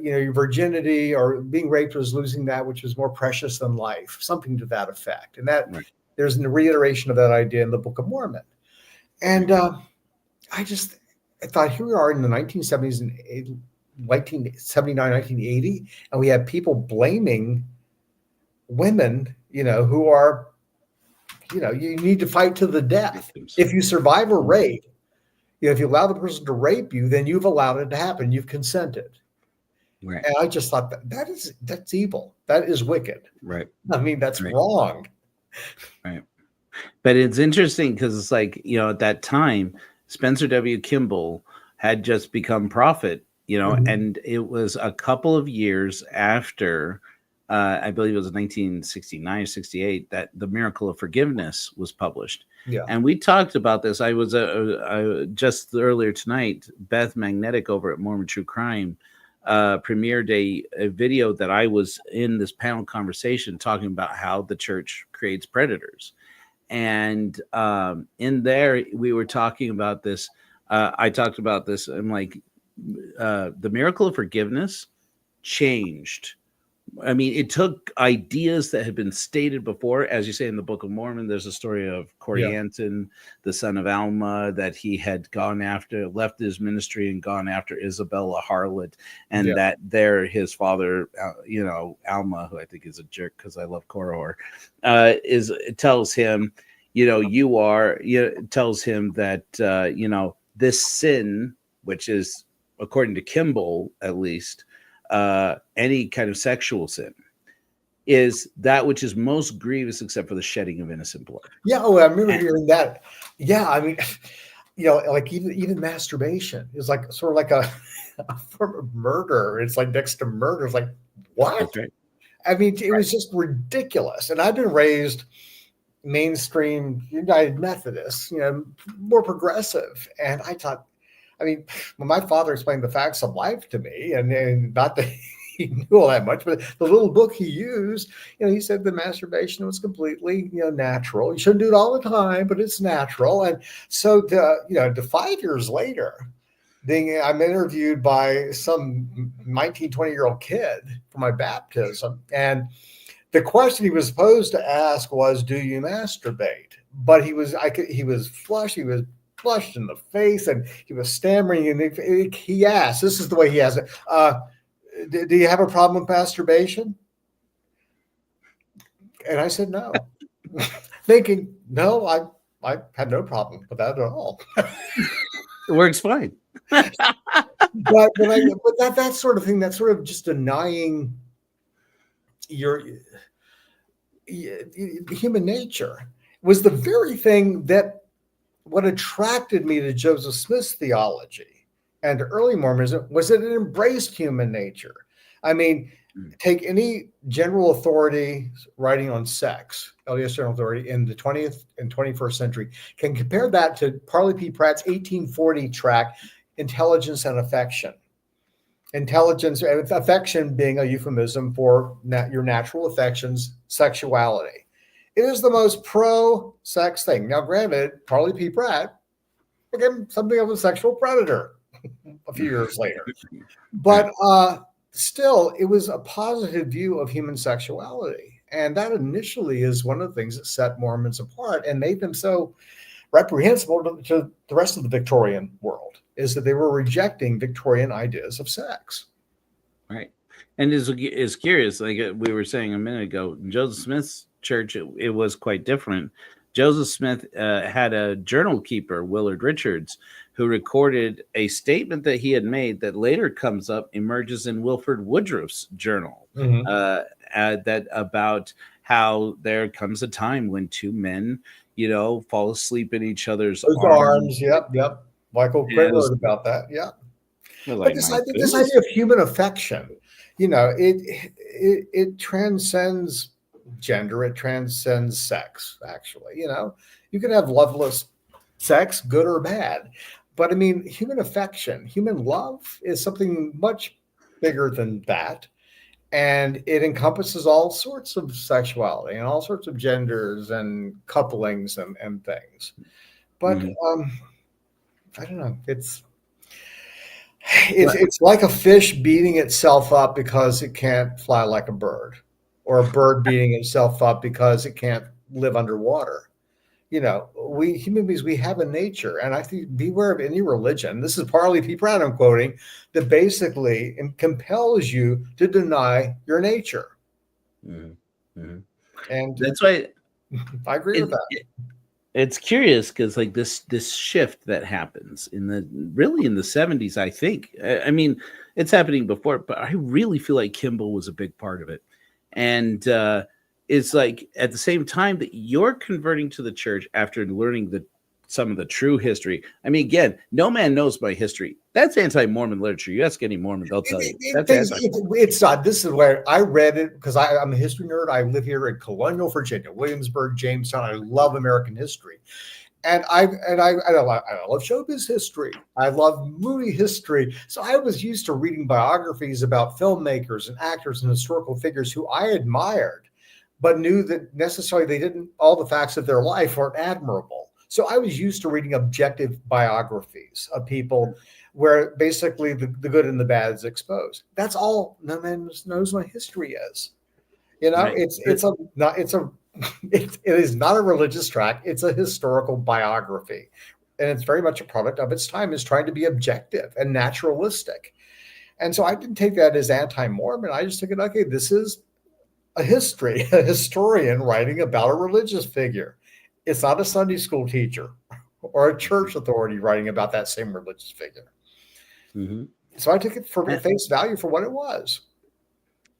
Your virginity or being raped was losing that which was more precious than life, something to that effect. And that Right, there's a reiteration of that idea in the Book of Mormon. right. And I thought, here we are in the 1970s and 1979, 1980, and we have people blaming women, who are, you need to fight to the death. Victims. If you survive a Mhm. rape, if you allow the person to rape you, then you've allowed it to happen. You've consented. Right, And I just thought that's evil. That is wicked. right, I mean, that's right, wrong. right. But it's interesting because it's like, at that time, Spencer W. Kimball had just become prophet, Mhm. and it was a couple of years after, I believe it was 1969 or 68, that The Miracle of Forgiveness was published. Yeah. And we talked about this. I was just earlier tonight, Beth Magnetic over at Mormon True Crime premiered a video that I was in this panel conversation talking about how the church creates predators. And in there we were talking about this. I talked about this. I'm like, the miracle of forgiveness changed. I mean, it took ideas that had been stated before. As you say in the Book of Mormon, there's a story of Yeah. Corianton, the son of Alma, that he had gone after, left his ministry and gone after Isabella harlot, and Yeah. that there his father, Alma, who I think is a jerk because I love Korihor, is tells him, tells him that this sin, which is according to Kimball at least, any kind of sexual sin, is that which is most grievous except for the shedding of innocent blood. Yeah. Oh, I remember And, hearing that. Yeah. I mean, like even masturbation is like sort of like a form of murder. It's like next to murder. It's like, that's what? right. I mean, it Right. was just ridiculous. And I've been raised mainstream United Methodist, more progressive. And I thought, I mean, when my father explained the facts of life to me, and not that he knew all that much, but the little book he used, he said the masturbation was completely, natural. You shouldn't do it all the time, but it's natural. And so, to 5 years later, I'm interviewed by some 19, 20-year-old kid for my baptism. And the question he was supposed to ask was, "Do you masturbate?" But he was flushed. He was flushed in the face, and he was stammering. And he asked, "This is the way he asked it: do you have a problem with masturbation?" And I said, "No," thinking, "No, I had no problem with that at all." It works fine. but that sort of thing, that sort of just denying your human nature was the very thing that what attracted me to Joseph Smith's theology and to early Mormonism was that it embraced human nature. I mean, Mm. take any general authority writing on sex, LDS General Authority in the 20th and 21st century, can compare that to Parley P. Pratt's 1840 tract, Intelligence and Affection. Intelligence and affection being a euphemism for your natural affections, sexuality. It is the most pro-sex thing. Now, granted, Parley P. Pratt became something of a sexual predator a few years later, Right. but still, it was a positive view of human sexuality, and that initially is one of the things that set Mormons apart and made them so reprehensible to the rest of the Victorian world. Is that they were rejecting Victorian ideas of sex. Right. And is curious, like we were saying a minute ago, Joseph Smith's church, it was quite different. Joseph Smith had a journal keeper, Willard Richards, who recorded a statement that he had made that later comes up, emerges in Wilford Woodruff's journal, Mm-hmm. uh, that about how there comes a time when two men, fall asleep in each other's Those arms. arms, yep, yep. Michael And Craig it wrote about that. Yeah. was But like, this my idea, this goodness. idea of human affection, it transcends gender. It transcends sex. Actually, you can have loveless sex, good or bad. But I mean, human affection, human love is something much bigger than that. And it encompasses all sorts of sexuality and all sorts of genders and couplings and things. But Mhm. I don't know. It's like a fish beating itself up because it can't fly like a bird, or a bird beating itself up because it can't live underwater. We human beings, we have a nature, and I think beware of any religion. This is Parley P. Pratt I'm quoting, that basically compels you to deny your nature. Mhm. Mhm. And That's why I agree with it, that. it it's curious because like this shift that happens in the really in the 70s, I think. I mean, it's happening before, but I really feel like Kimball was a big part of it. And it's like at the same time that you're converting to the church after learning some of the true history. I mean, again, no man knows my history. That's anti-Mormon literature. You ask any Mormon, they'll tell you that's anti. It's not. This is where I read it because I'm a history nerd. I live here in Colonial, Virginia, Williamsburg, Jamestown. I love American history, and I love showbiz history. I love movie history. So I was used to reading biographies about filmmakers and actors and historical figures who I admired, but knew that necessarily they didn't. All the facts of their life weren't admirable. So I was used to reading objective biographies of people where basically the good and the bad is exposed. That's all no man knows my history is. Right. It's a not it's a it is not a religious tract. It's a historical biography, and it's very much a product of its time. Is trying to be objective and naturalistic, and so I didn't take that as anti-Mormon. I just took it, okay, this is a a historian writing about a religious figure. It's not a Sunday school teacher or a church authority writing about that same religious figure. Mhm. So I took it for face value for what it was.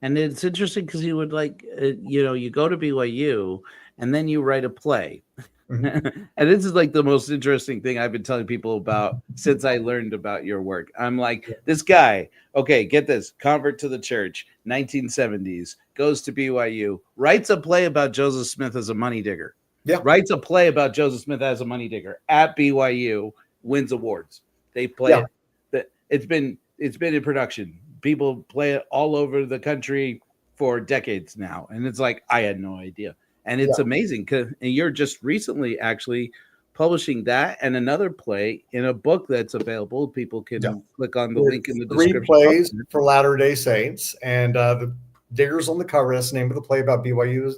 And it's interesting because you would like, you go to BYU and then you write a play. Mhm. And this is like the most interesting thing I've been telling people about since I learned about your work. I'm like, this guy, okay, get this, convert to the church, 1970s, goes to BYU, writes a play about Joseph Smith as a money digger, Yeah, writes a play about Joseph Smith as a money digger at BYU, wins awards. They play yeah, it. It's been in production. People play it all over the country for decades now, and it's like I had no idea, and yeah, it's amazing because you're just recently actually publishing that and another play in a book that's available. People yeah. can click on the link in It's the three description. plays for Latter-day Saints, and the Diggers on the cover. That's the name of the play about BYU.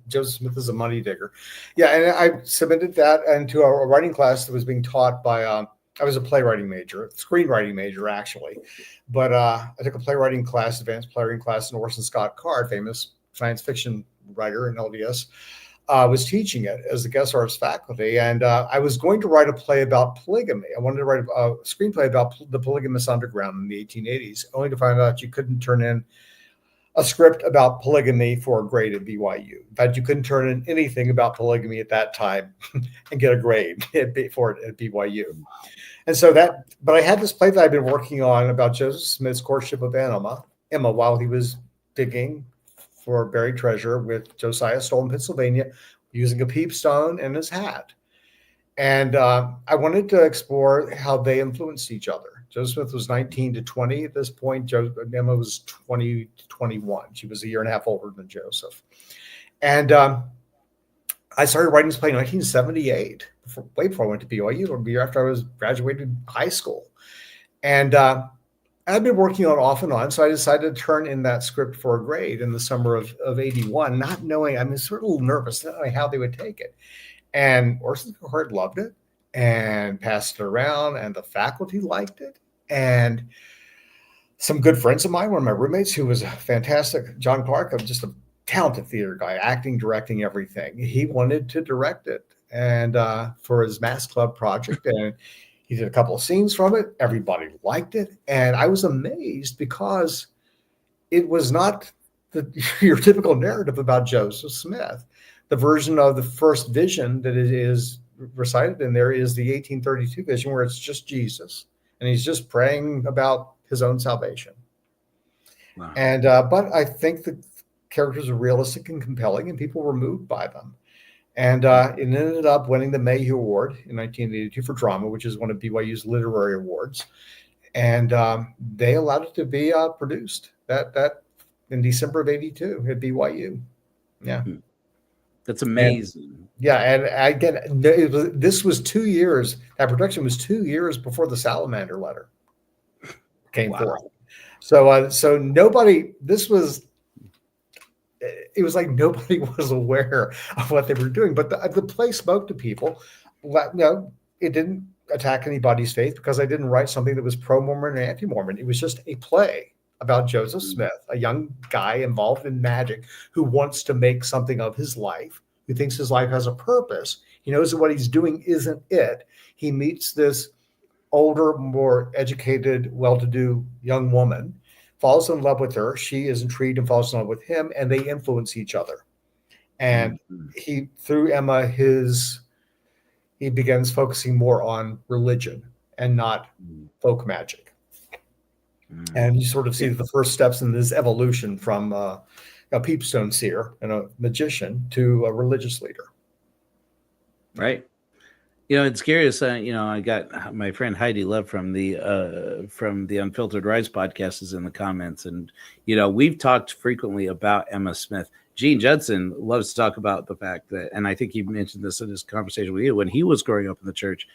Joseph Smith is a money digger. Yeah, and I submitted that into a writing class that was being taught by. I was a playwriting major, screenwriting major actually, but I took a playwriting class, advanced playwriting class, in Orson Scott Card, famous science fiction writer in LDS. was teaching it as a guest arts faculty, and I was going to write a play about polygamy. I wanted to write a screenplay about the polygamous underground in the 1880s, only to find out you couldn't turn in a script about polygamy for a grade at BYU. In fact, you couldn't turn in anything about polygamy at that time and get a grade for it at BYU. And so but I had this play that I've been working on about Joseph Smith's courtship of Emma, while he was digging for buried treasure with Josiah Stoll in Pennsylvania, using a peepstone and his hat. And I wanted to explore how they influenced each other. Joseph Smith was 19 to 20 at this point. Emma was 20 to 21. She was a year and a half older than Joseph. And I started writing this play in 1978, way before I went to BYU, a year after I was graduated high school. And I've been working on it off and on, so I decided to turn in that script for a grade in the summer of 81, not knowing, I was sort of a little nervous, not knowing how they would take it. And Orson Cohort loved it and passed it around, and the faculty liked it. And some good friends of mine, one of my roommates, who was a fantastic, John Clark, just a talented theater guy, acting, directing, everything. He wanted to direct it, and for his Mass Club project, and he did a couple of scenes from it. Everybody liked it, and I was amazed because it was not your typical narrative about Joseph Smith. The version of the first vision that it is recited in there is the 1832 vision, where it's just Jesus, and he's just praying about his own salvation. Wow. And but I think the characters are realistic and compelling, and people were moved by them. And it ended up winning the Mayhew Award in 1982 for drama, which is one of BYU's literary awards. And they allowed it to be produced that in December of 82 at BYU. Yeah. That's amazing. And again, this was 2 years. That production was 2 years before the Salamander letter came forth. So nobody. It was like nobody was aware of what they were doing. But the play spoke to people. It didn't attack anybody's faith, because I didn't write something that was pro-Mormon or anti-Mormon. It was just a play about Joseph Smith, a young guy involved in magic who wants to make something of his life, who thinks his life has a purpose. He knows that what he's doing isn't it. He meets this older, more educated, well-to-do young woman, falls in love with her. She is intrigued and falls in love with him, and they influence each other. And through Emma, he begins focusing more on religion and not folk magic. And you sort of see the first steps in this evolution from a peepstone seer and a magician to a religious leader. Right. It's curious. I got my friend Heidi Love from the Unfiltered Rise podcast is in the comments, and we've talked frequently about Emma Smith. Gene Judson loves to talk about the fact that, and I think he mentioned this in his conversation with you, when he was growing up in the church,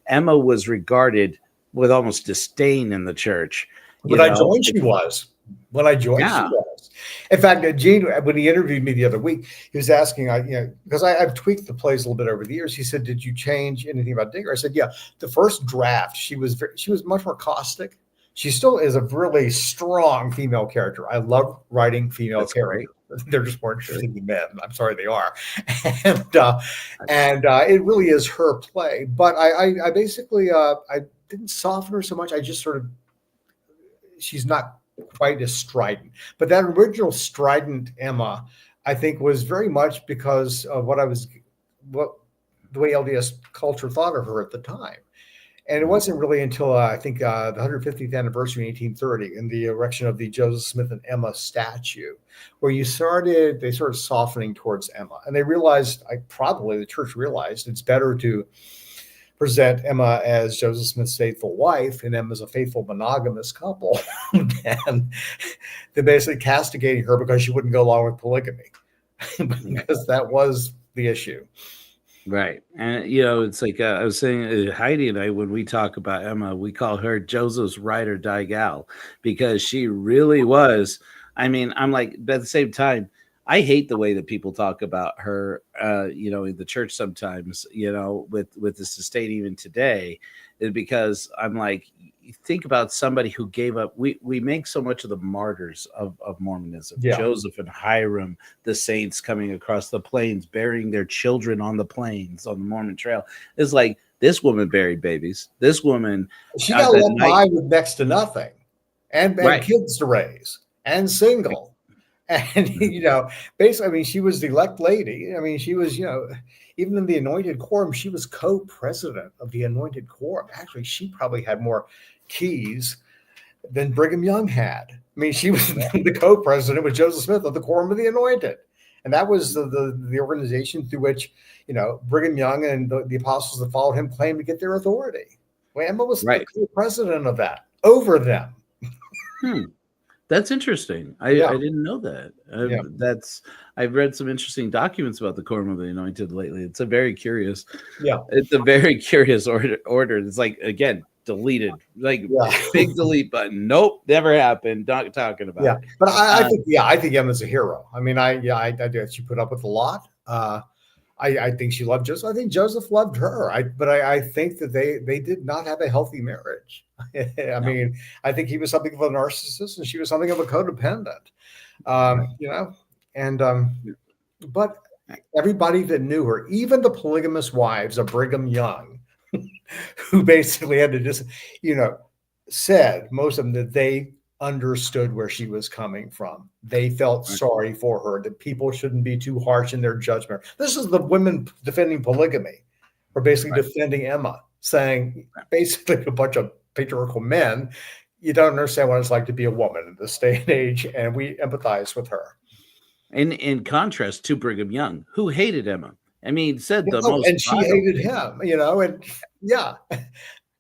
Emma was regarded with almost disdain in the church. When I joined, she was. She was. In fact, Gene, when he interviewed me the other week, he was asking, because I've tweaked the plays a little bit over the years. He said, "Did you change anything about Digger?" I said, "Yeah." The first draft, she was much more caustic. She still is a really strong female character. I love writing female characters. They're just more interesting than men. I'm sorry, they are. And it really is her play. But I basically I didn't soften her so much. I just sort of, she's not quite as strident. But that original strident Emma, I think, was very much because of the way LDS culture thought of her at the time. And it wasn't really until I think the 150th anniversary in 1830, in the erection of the Joseph Smith and Emma statue, where they started softening towards Emma. And they realized, the church realized, it's better to present Emma as Joseph Smith's faithful wife and Emma as a faithful monogamous couple than basically castigating her because she wouldn't go along with polygamy, because that was the issue. Right. And, it's like I was saying, Heidi and I, when we talk about Emma, we call her Joseph's ride or die gal, because she really was. I mean, I'm like, but at the same time, I hate the way that people talk about her, in the church sometimes, with the state even today. is because I'm like, you think about somebody who gave up. We make so much of the martyrs of Mormonism, Yeah. Joseph and Hiram, the saints coming across the plains, burying their children on the plains on the Mormon Trail. It's like this woman buried babies. This woman, She got the left night, behind with next to nothing, and right? kids to raise, and single. And Mhm. basically, I mean, she was the elect lady. I mean, she was, even in the Anointed Quorum, she was co-president of the Anointed Quorum. Actually, she probably had more keys than Brigham Young had. I mean, she was the co-president with Joseph Smith of the Quorum of the Anointed, and that was the organization through which Brigham Young and the apostles that followed him claimed to get their authority. Well, Emma was the Right. co-president of that over them. Hmm. That's interesting. I Yeah, didn't know that. yeah, I've read some interesting documents about the Quorum of the Anointed lately. It's a very curious. yeah, It's a very curious order. It's like again deleted, like yeah. big delete button. Nope, never happened. Not talking about Yeah, it. but I Uh, think I think Emma's a hero. I mean, I do. She put up with a lot. I think she loved Joseph. I think Joseph loved her. I think that they did not have a healthy marriage. I no, mean, I think he was something of a narcissist and she was something of a codependent. right. And but everybody that knew her, even the polygamous wives of Brigham Young, who basically had to just, you know, said most of them that they understood where she was coming from. They felt Right. sorry for her, that people shouldn't be too harsh in their judgment. This is the women defending polygamy, or basically Right. defending Emma, saying basically a bunch of patriarchal men, you don't understand what it's like to be a woman in this day and age, and we empathize with her. In contrast to Brigham Young, who hated Emma. I mean, said the Oh, most and she vile hated things. him, and yeah,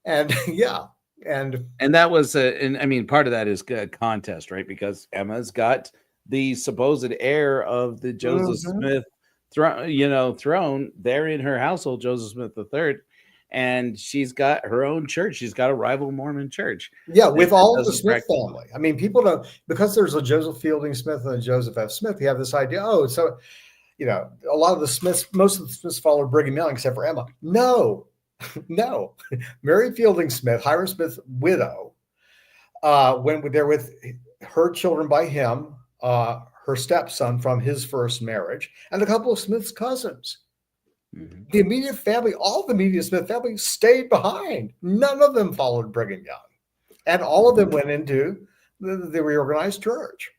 and yeah, and And that was and I mean part of that is a contest, right? Because Emma's got the supposed heir of the Joseph mhm. Smith throne there in her household, Joseph Smith III, and she's got her own church. She's got a rival Mormon church Yeah, that, with that all of the doesn't Smith practice. family. I mean, people don't, because there's a Joseph Fielding Smith and a Joseph F. Smith. You have this idea. Oh, so a lot of the Smiths, most of the Smiths followed Brigham Young except for Emma. No, no. Mary Fielding Smith, Hiram Smith's widow, went there with her children by him, her stepson from his first marriage, and a couple of Smith's cousins. Mhm. The immediate family, all the immediate Smith family stayed behind. None of them followed Brigham Young. And all of them went into the reorganized church.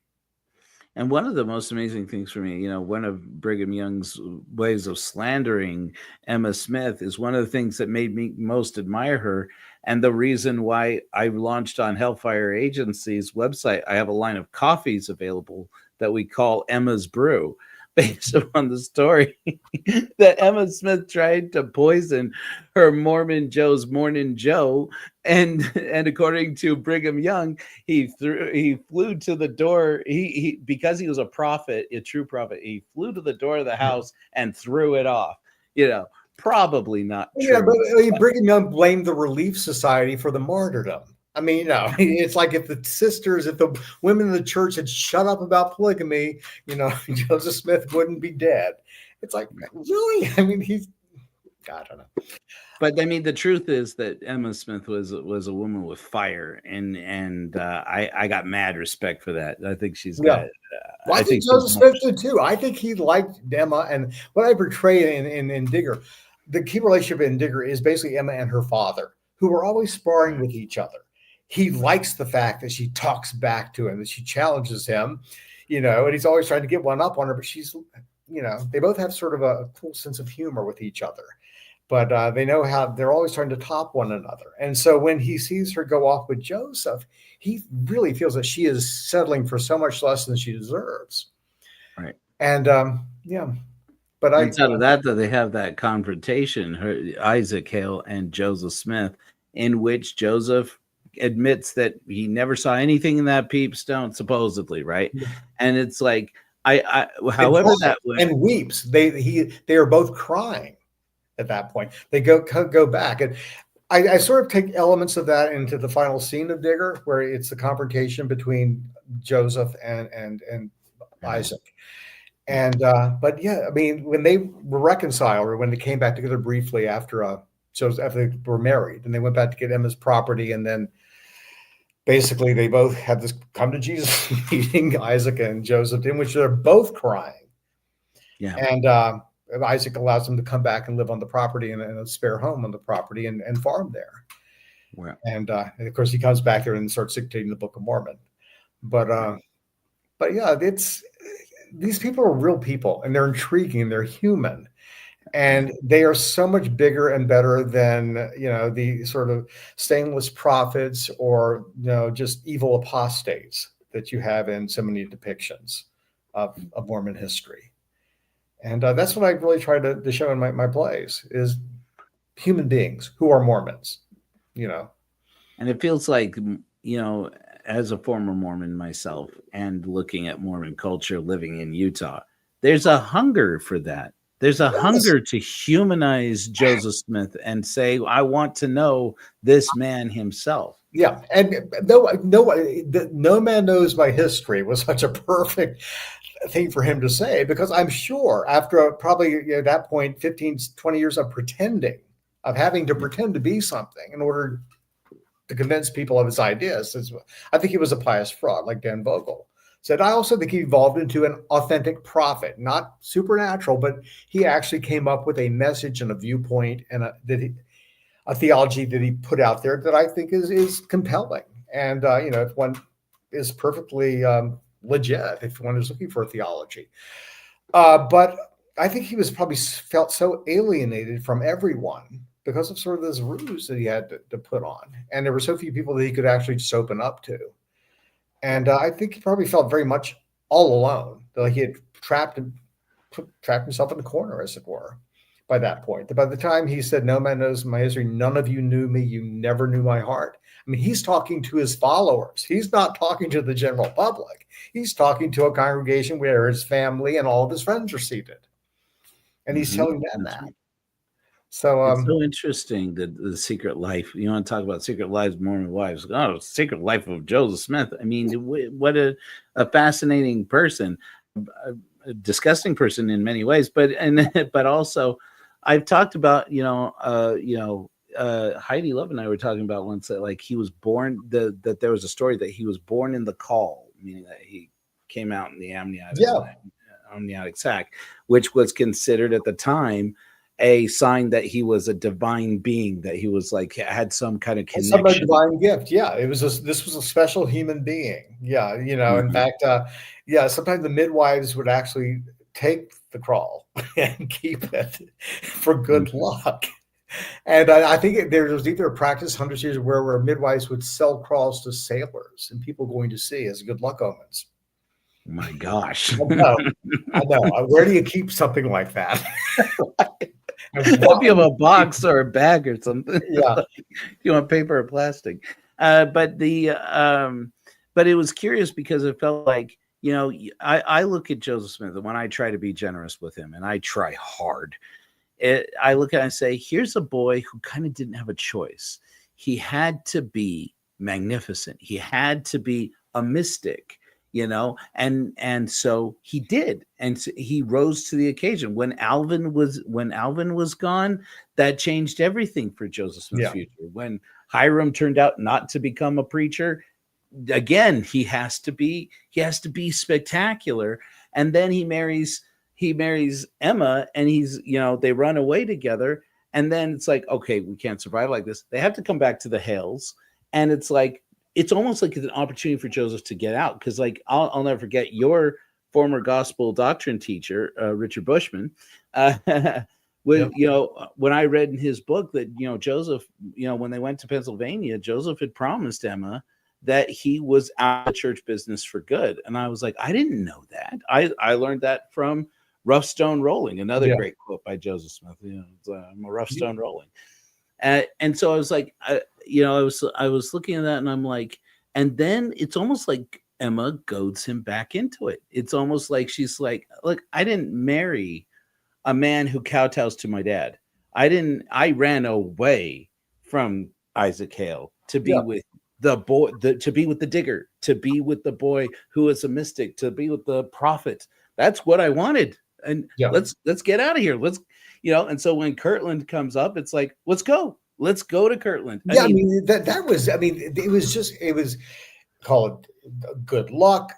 And one of the most amazing things for me, one of Brigham Young's ways of slandering Emma Smith is one of the things that made me most admire her. And the reason why I launched on Hellfire Agency's website, I have a line of coffees available that we call Emma's Brew, based upon the story that Emma Smith tried to poison her Mormon Joe's Morning Joe. And according to Brigham Young, he flew to the door. He because he was a prophet, a true prophet, he flew to the door of the house and threw it off. Probably not Yeah, but true. Brigham Young blamed the Relief Society for the martyrdom. I mean, it's like if the women in the church had shut up about polygamy, Joseph Smith wouldn't be dead. It's like, really? I mean, I don't know. But I mean, the truth is that Emma Smith was a woman with fire, and I got mad respect for that. I think she's Yeah. got. Well, I I think think she's Joseph Smith much. did too. I think he liked Emma, and what I portray in Digger, the key relationship in Digger is basically Emma and her father, who are always sparring with each other. He likes the fact that she talks back to him, that she challenges him, and he's always trying to get one up on her. But they both have sort of a cool sense of humor with each other. But they know how they're always trying to top one another. And so when he sees her go off with Joseph, he really feels that she is settling for so much less than she deserves. Right. And yeah, but And so out of that they have that confrontation, Isaac Hale and Joseph Smith, in which Joseph admits that he never saw anything in that peep stone, supposedly, right? And it's like, and however that went, and weeps. They are both crying at that point. They go back, and I sort of take elements of that into the final scene of Digger, where it's the confrontation between Joseph and Isaac. And but yeah, I mean, when they were reconciled, or when they came back together briefly after So after they were married, and they went back to get Emma's property, and then basically they both had this come to Jesus meeting, Isaac and Joseph, in which they're both crying. Yeah. And Isaac allows them to come back and live on the property in a spare home on the property and farm there. Well, And of course, he comes back there and starts dictating the Book of Mormon. right. But yeah, it's these people are real people, and they're intriguing, and they're human, and they are so much bigger and better than the sort of stainless prophets or just evil apostates that you have in so many depictions of Mormon history. And that's what I really try to show in my plays is human beings who are Mormons, you know. And it feels like, as a former Mormon myself and looking at Mormon culture living in Utah, there's a hunger for that. There's a Yes. hunger to humanize Joseph Smith and say, I want to know this man himself. Yeah, and no man knows my history was such a perfect thing for him to say, because I'm sure after probably that point 15, 20 years of pretending, of having to pretend to be something in order to convince people of his ideas. I think he was a pious fraud, like Dan Vogel said. I also think he evolved into an authentic prophet, not supernatural, but he actually came up with a message and a viewpoint and a theology that he put out there that I think is compelling. And if one is perfectly legit, if one is looking for a theology, but I think he was probably felt so alienated from everyone because of sort of this ruse that he had to put on, and there were so few people that he could actually just open up to. And I think he probably felt very much all alone, like he had trapped himself in a corner, as it were, by that point. By the time he said, "No man knows my history, none of you knew me, you never knew my heart." I mean, he's talking to his followers. He's not talking to the general public. He's talking to a congregation where his family and all of his friends are seated. And he's Mm-hmm. telling them That's that. right. So, It's so interesting that the secret life. You want to talk about secret lives, Mormon wives? Oh, secret life of Joseph Smith. I mean, what a fascinating person, a disgusting person in many ways, but also, I've talked about Heidi Love and I were talking about once that like he was born that there was a story that he was born in the caul, meaning that he came out in the yeah, amniotic sac, which was considered at the time a sign that he was a divine being, that he was like had some kind of some connection. divine gift. Yeah, this was a special human being. Yeah, in Mhm. fact, yeah, sometimes the midwives would actually take the crawl and keep it for good Mhm. luck. And I think there was either a practice hundreds of years where midwives would sell crawls to sailors and people going to sea as good luck omens. My gosh. I know, I know. Where do you keep something like that? And why? If you have a box or a bag or something, Yeah, you want paper or plastic. But it was curious because it felt like, I look at Joseph Smith and when I try to be generous with him, and I try hard, I look at it and say, here's a boy who kind of didn't have a choice. He had to be magnificent. He had to be a mystic, and so he did, and so he rose to the occasion. When Alvin was gone, that changed everything for Joseph Smith's yeah. future. When Hiram turned out not to become a preacher, again he has to be spectacular, and then he marries Emma, and they run away together, and then it's like, okay, we can't survive like this. They have to come back to the Hales, and it's almost like it's an opportunity for Joseph to get out, because like I'll never forget your former gospel doctrine teacher, Richard Bushman. uh, Yep. when I read in his book that Joseph, when they went to Pennsylvania, Joseph had promised Emma that he was out of church business for good. And I was like, I didn't know that. I learned that from Rough Stone Rolling, another Yeah. great quote by Joseph Smith. I'm a Rough Stone Rolling. And so I was like, I was looking at that, and I'm like, and then it's almost like Emma goads him back into it. It's almost like she's like, look, I didn't marry a man who kowtows to my dad. I ran away from Isaac Hale to be Yeah. with the boy, to be with the digger, to be with the boy who is a mystic, to be with the prophet. That's what I wanted. and Yeah. let's get out of here. Let's, and so when Kirtland comes up, it's like, let's go. Let's go to Kirtland. I Yeah, I mean, mean that was, I mean, it was called good luck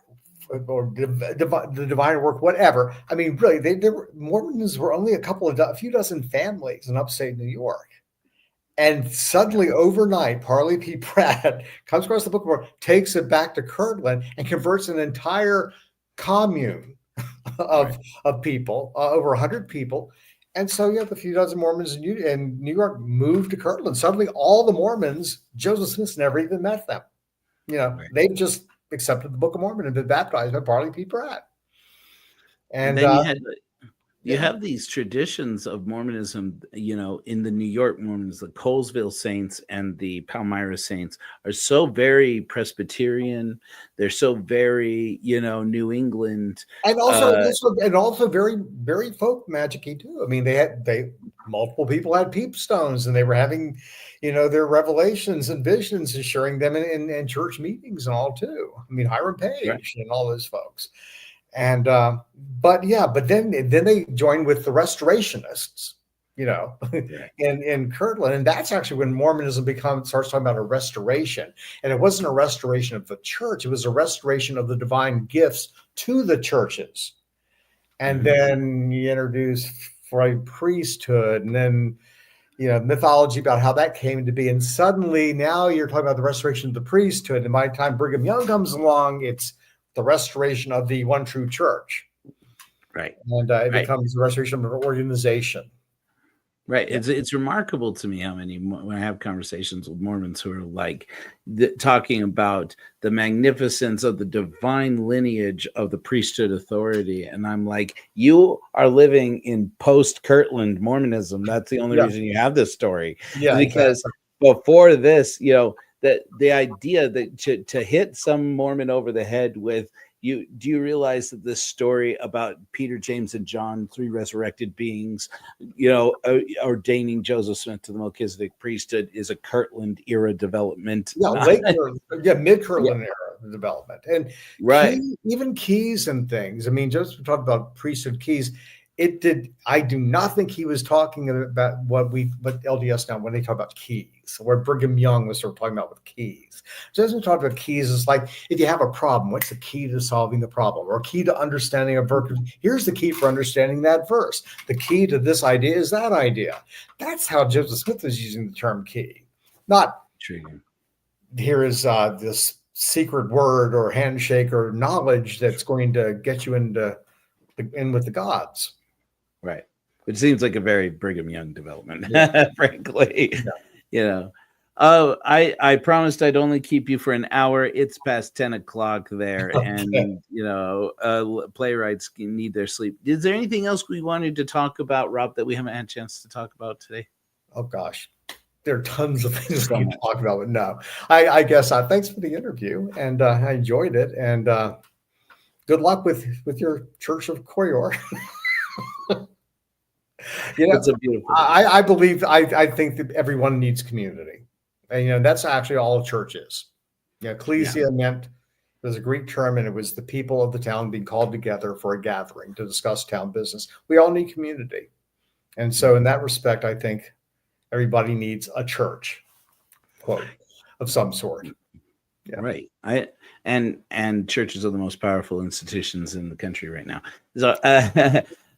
or the divine work, whatever. I mean, really, they were, Mormons were only a few dozen families in upstate New York. And suddenly, overnight, Parley P. Pratt comes across the Book of Mormon, takes it back to Kirtland, and converts an entire commune of right. people, over 100 people. And so you have a few dozen Mormons in New York moved to Kirtland. Suddenly, all the Mormons, Joseph Smith never even met them. Right. They just accepted the Book of Mormon and been baptized by Parley P. Pratt. And And then you yeah, have these traditions of Mormonism, in the New York Mormons, the Colesville Saints and the Palmyra Saints are so very Presbyterian. They're so very, New England. and Uh, also very very folk magicy too. I mean, they multiple people had peep stones, and they were having, their revelations and visions and sharing them in church meetings and all too. I mean, Hiram right, Page and all those folks. And but then they joined with the Restorationists, right, in Kirtland, and that's actually when Mormonism starts talking about a restoration. And it wasn't a restoration of the church; it was a restoration of the divine gifts to the churches. And mhm, then you introduce for priesthood, and then mythology about how that came to be. And suddenly now you're talking about the restoration of the priesthood. And by the time Brigham Young comes along, it's the restoration of the one true church. right, And it right. becomes the restoration of an organization. Right. Yeah. It's remarkable to me how many, when I have conversations with Mormons who are like talking about the magnificence of the divine lineage of the priesthood authority, and I'm like, you are living in post Kirtland Mormonism. That's the only Yeah. reason you have this story, Yeah, because exactly. before this, that the idea that to hit some Mormon over the head with, do you realize that this story about Peter, James, and John, three resurrected beings, ordaining Joseph Smith to the Melchizedek priesthood, is a Kirtland era development? Yeah, mid Yeah, Kirtland era development. And right, even keys and things. I mean, just talk about priesthood keys. I do not think he was talking about what LDS now, when they talk about keys, where Brigham Young was sort of talking about with keys. Just talk about keys, it's like, if you have a problem, what's the key to solving the problem, or key to understanding a verse? Here's the key for understanding that verse. The key to this idea is that idea. That's how Joseph Smith was using the term key. Not intriguing. here is this secret word or handshake or knowledge that's going to get you in with the gods. Right. Which seems like a very Brigham Young development, Yeah. frankly. Yeah. You know. Oh, I promised I'd only keep you for an hour. It's past 10 o'clock there, Okay. and playwrights need their sleep. Is there anything else we wanted to talk about, Rob, that we haven't had a chance to talk about today? Oh gosh, there are tons of things So we can much. talk about, but no. I guess thanks for the interview, and I enjoyed it. And good luck with your Church of Koyor. you know, It's a beautiful thing. I believe I think that everyone needs community, and that's actually all church is. Yeah. Ecclesia meant, it was a Greek term, and it was the people of the town being called together for a gathering to discuss town business. We all need community, and so in that respect, I think everybody needs a church, quote, of some sort. Yeah. Right. And churches are the most powerful institutions in the country right now. So,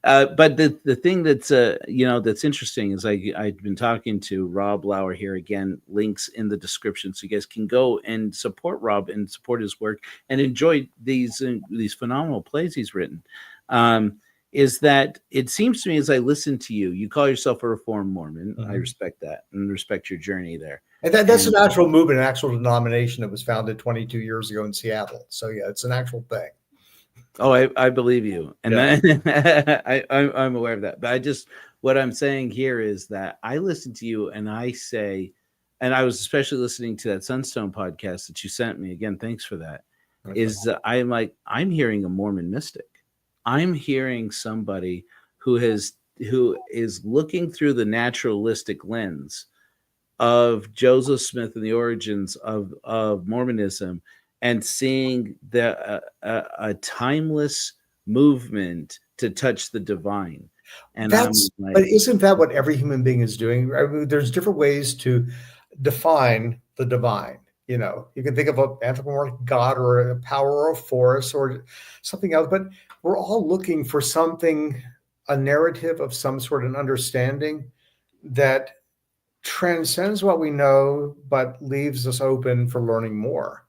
but the thing that's that's interesting is I've been talking to Rob Lauer here again. Links in the description, so you guys can go and support Rob and support his work and enjoy these phenomenal plays he's written. Is that it seems to me as I listen to you, you call yourself a Reformed Mormon. I respect that and respect your journey there. And that's an actual movement, an actual denomination that was founded 22 years ago in Seattle. So yeah, it's an actual thing. Oh, I believe you, and Yeah. then I'm aware of that. But what I'm saying here is that I listen to you, and I say, and I was especially listening to that Sunstone podcast that you sent me. Again, thanks for that. I'm like, I'm hearing a Mormon mystic. I'm hearing somebody who is looking through the naturalistic lens of Joseph Smith and the origins of Mormonism, and seeing a timeless movement to touch the divine. And I'm That's, but like, isn't that what every human being is doing? I mean, there's different ways to define the divine. You know, you can think of an anthropomorphic God or a power or a force or something else, but we're all looking for something, a narrative of some sort of understanding that transcends what we know, but leaves us open for learning more.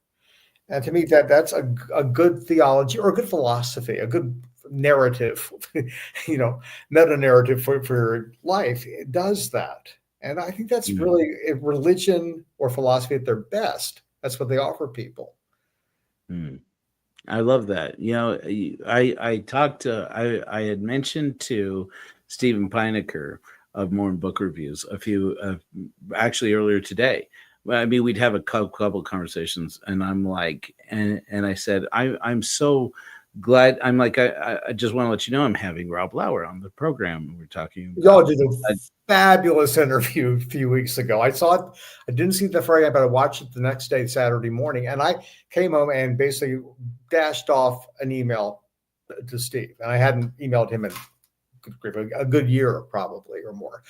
And to me, that's a good theology or a good philosophy, a good narrative, you know, meta narrative for life. It does that. And I think that's mm, really religion or philosophy at their best. That's what they offer people. mm. I love that. I talked to I had mentioned to Stephen Pinecker of Mormon Book Reviews a few actually earlier today. Well, I mean, we'd have a couple conversations, and I'm like, and I said, I'm so glad. I'm like, I just want to let you know I'm having Rob Lauer on the program. We're talking Y'all about. did a fabulous interview a few weeks ago. I saw it. I didn't see the Friday, but I watched it the next day, Saturday morning. And I came home and basically dashed off an email to Steve. And I hadn't emailed him in a good year, probably or more.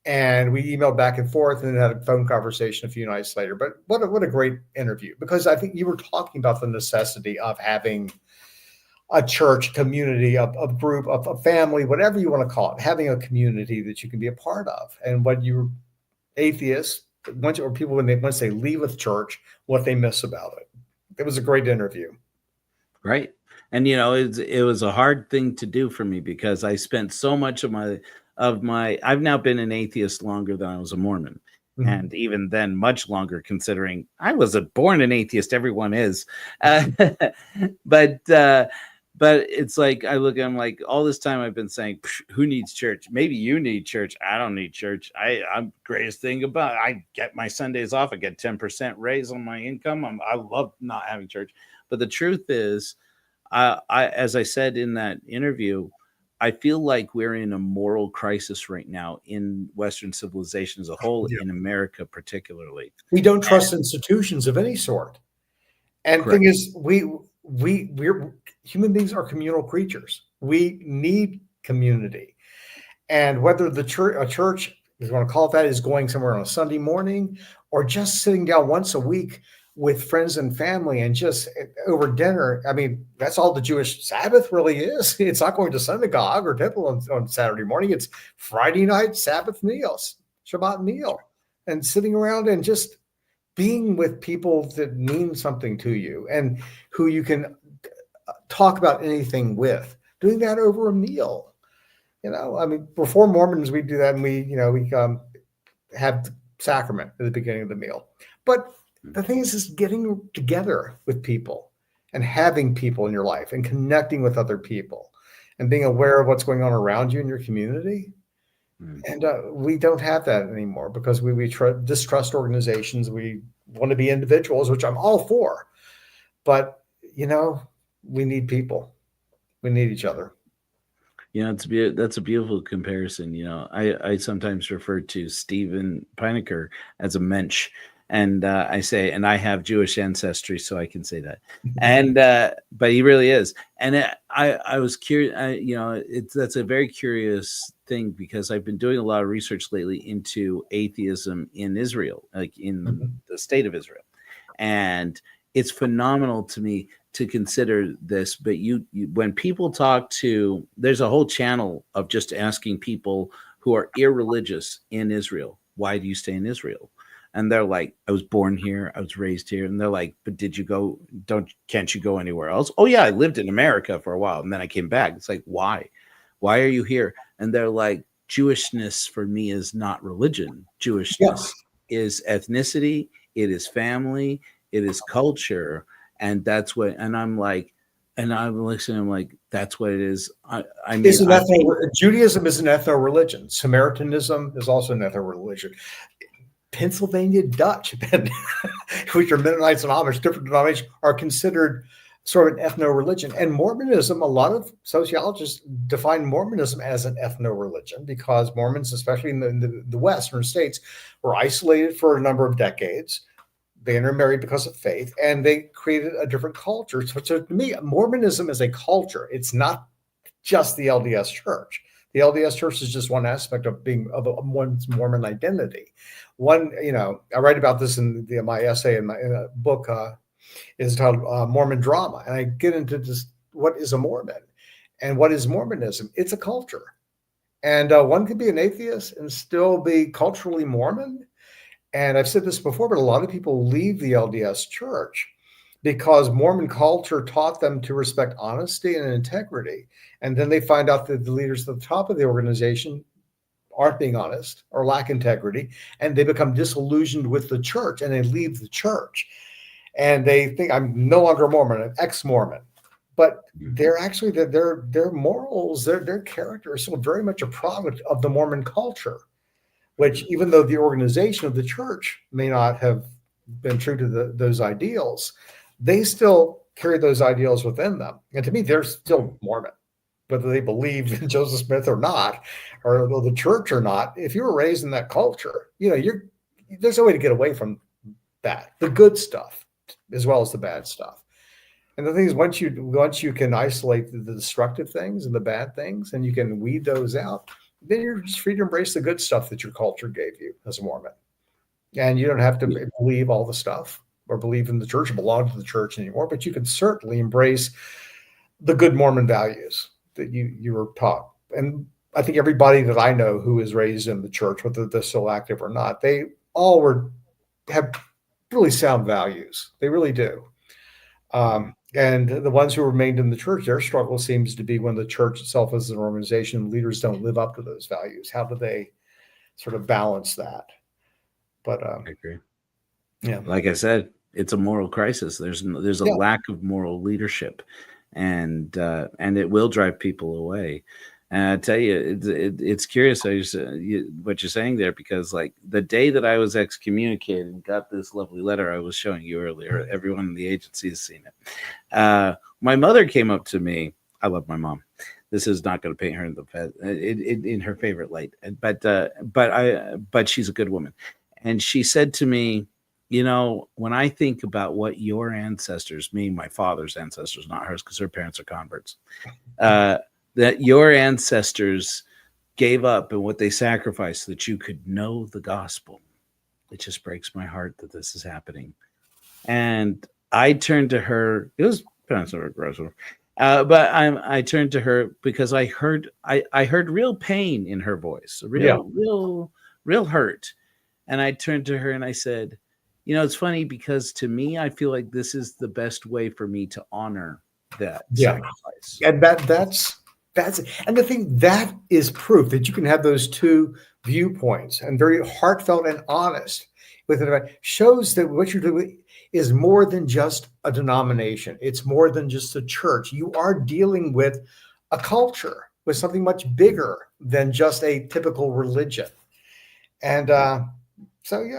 And we emailed back and forth and then had a phone conversation a few nights later. But what a great interview, because I think you were talking about the necessity of having a church, community, a group, of a family, whatever you want to call it, having a community that you can be a part of. And what you atheists, once or people once they leave with church, what they miss about it. It was a great interview. Right. And it was a hard thing to do for me because I spent so much of my I've now been an atheist longer than I was a Mormon. Mhm. And even then much longer, considering I was born an atheist. Everyone is. Uh, but but it's like I look, I'm like, all this time I've been saying, who needs church? Maybe you need church. I don't need church. I'm greatest thing about it, I get my Sundays off. I get 10% raise on my income. I love not having church. But the truth is, as I said in that interview, I feel like we're in a moral crisis right now in Western civilization as a whole, Yeah. in America particularly. We don't And trust institutions of any sort. And thing correct. is, we're human beings are communal creatures. We need community. And whether a church, if you want to call it that, is going somewhere on a Sunday morning or just sitting down once a week with friends and family and just over dinner. I mean, that's all the Jewish Sabbath really is. It's not going to synagogue or temple on Saturday morning. It's Friday night Sabbath meals, Shabbat meal, and sitting around and just being with people that mean something to you and who you can talk about anything with. Doing that over a meal. I mean, before Mormons, we do that, and we have the sacrament at the beginning of the meal. But the thing is getting together with people and having people in your life and connecting with other people and being aware of what's going on around you in your community. Mm. And we don't have that anymore because we distrust organizations. We want to be individuals, which I'm all for. But, we need people. We need each other. That's a beautiful comparison. I sometimes refer to Stephen Pinecker as a mensch, and I say, and I have Jewish ancestry, so I can say that. And but he really is. And I was curious. That's a very curious thing because I've been doing a lot of research lately into atheism in Israel, like in Mhm. the state of Israel, and it's phenomenal to me to consider this. But when people talk to, there's a whole channel of just asking people who are irreligious in Israel, why do you stay in Israel? And they're like, I was born here, I was raised here. And they're like, but did you go, can't you go anywhere else? Oh yeah, I lived in America for a while and then I came back. It's like, why are you here? And they're like, Jewishness for me is not religion. Yeah. Jewishness is ethnicity, it is family, it is culture. And that's what, and I'm like, and I'm listening, I'm like, that's what it is. I mean, Is an Judaism is an ethno religion. Samaritanism is also an ethno religion. Pennsylvania Dutch, which are Mennonites and Amish, different denominations, are considered sort of an ethno religion. And Mormonism, a lot of sociologists define Mormonism as an ethno religion because Mormons, especially in the Western states, were isolated for a number of decades. They intermarried because of faith, and they created a different culture. So to me, Mormonism is a culture. It's not just the LDS Church. The LDS Church is just one aspect of being of one's Mormon identity. One, I write about this in my essay in my book is titled Mormon Drama, and I get into just what is a Mormon and what is Mormonism. It's a culture, and one can be an atheist and still be culturally Mormon. And I've said this before, but a lot of people leave the LDS Church because Mormon culture taught them to respect honesty and integrity. And then they find out that the leaders at the top of the organization aren't being honest or lack integrity, and they become disillusioned with the church and they leave the church. And they think, I'm no longer a Mormon, an ex-Mormon. But they're actually, their morals, their character is still very much a product of the Mormon culture, which, even though the organization of the church may not have been true to those ideals, they still carry those ideals within them. And to me, they're still Mormon, whether they believe in Joseph Smith or not, or the church or not. If you were raised in that culture, there's no way to get away from that, the good stuff as well as the bad stuff. And the thing is, once you can isolate the destructive things and the bad things, and you can weed those out, then you're just free to embrace the good stuff that your culture gave you as a Mormon. And you don't have to believe all the stuff or believe in the church or belong to the church anymore, but you can certainly embrace the good Mormon values that you were taught. And I think everybody that I know who is raised in the church, whether they're still active or not, they all have really sound values. They really do. And the ones who remained in the church, their struggle seems to be when the church itself as an organization, leaders don't live up to those values. How do they sort of balance that? But I agree. Yeah, like I said, it's a moral crisis. There's a lack of moral leadership, and it will drive people away. And I tell you, it's curious what you're saying there, because like the day that I was excommunicated and got this lovely letter I was showing you earlier, everyone in the agency has seen it. My mother came up to me. I love my mom. This is not going to paint her in her favorite light, but she's a good woman, and she said to me, when I think about what your ancestors, me, my father's ancestors, not hers, because her parents are converts, that your ancestors gave up and what they sacrificed so that you could know the gospel. It just breaks my heart that this is happening. And I turned to her. It was kind of sort of aggressive, but I turned to her because I heard real pain in her voice, real hurt. And I turned to her and I said, it's funny because to me, I feel like this is the best way for me to honor that sacrifice. And that's and the thing that is proof that you can have those two viewpoints and very heartfelt and honest with it, shows that what you're doing is more than just a denomination. It's more than just a church. You are dealing with a culture, with something much bigger than just a typical religion. And so, to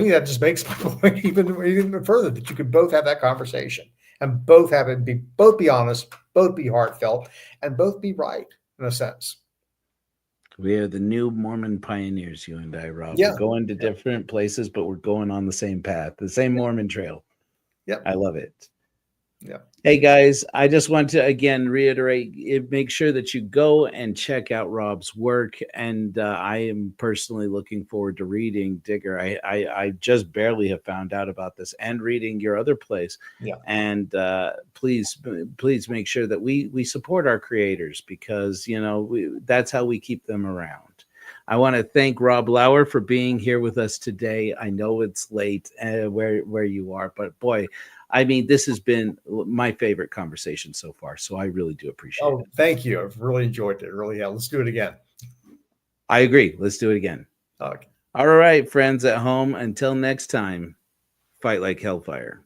me, that just makes my point even further, that you could both have that conversation and both be honest, both be heartfelt, and both be right in a sense. We are the new Mormon pioneers, you and I, Rob. Yeah. We're going to different places, but we're going on the same path, the same Mormon trail. Yeah. I love it. Yeah. Hey guys, I just want to again reiterate, make sure that you go and check out Rob's work. And I am personally looking forward to reading Digger. I just barely have found out about this and reading your other place. Yeah. And please make sure that we support our creators, because that's how we keep them around. I want to thank Rob Lauer for being here with us today. I know it's late where you are, but boy, I mean, this has been my favorite conversation so far, so I really do appreciate it. Thank you. I've really enjoyed it. Really, yeah. Let's do it again. I agree. Let's do it again. Okay. All right, friends at home. Until next time, fight like hellfire.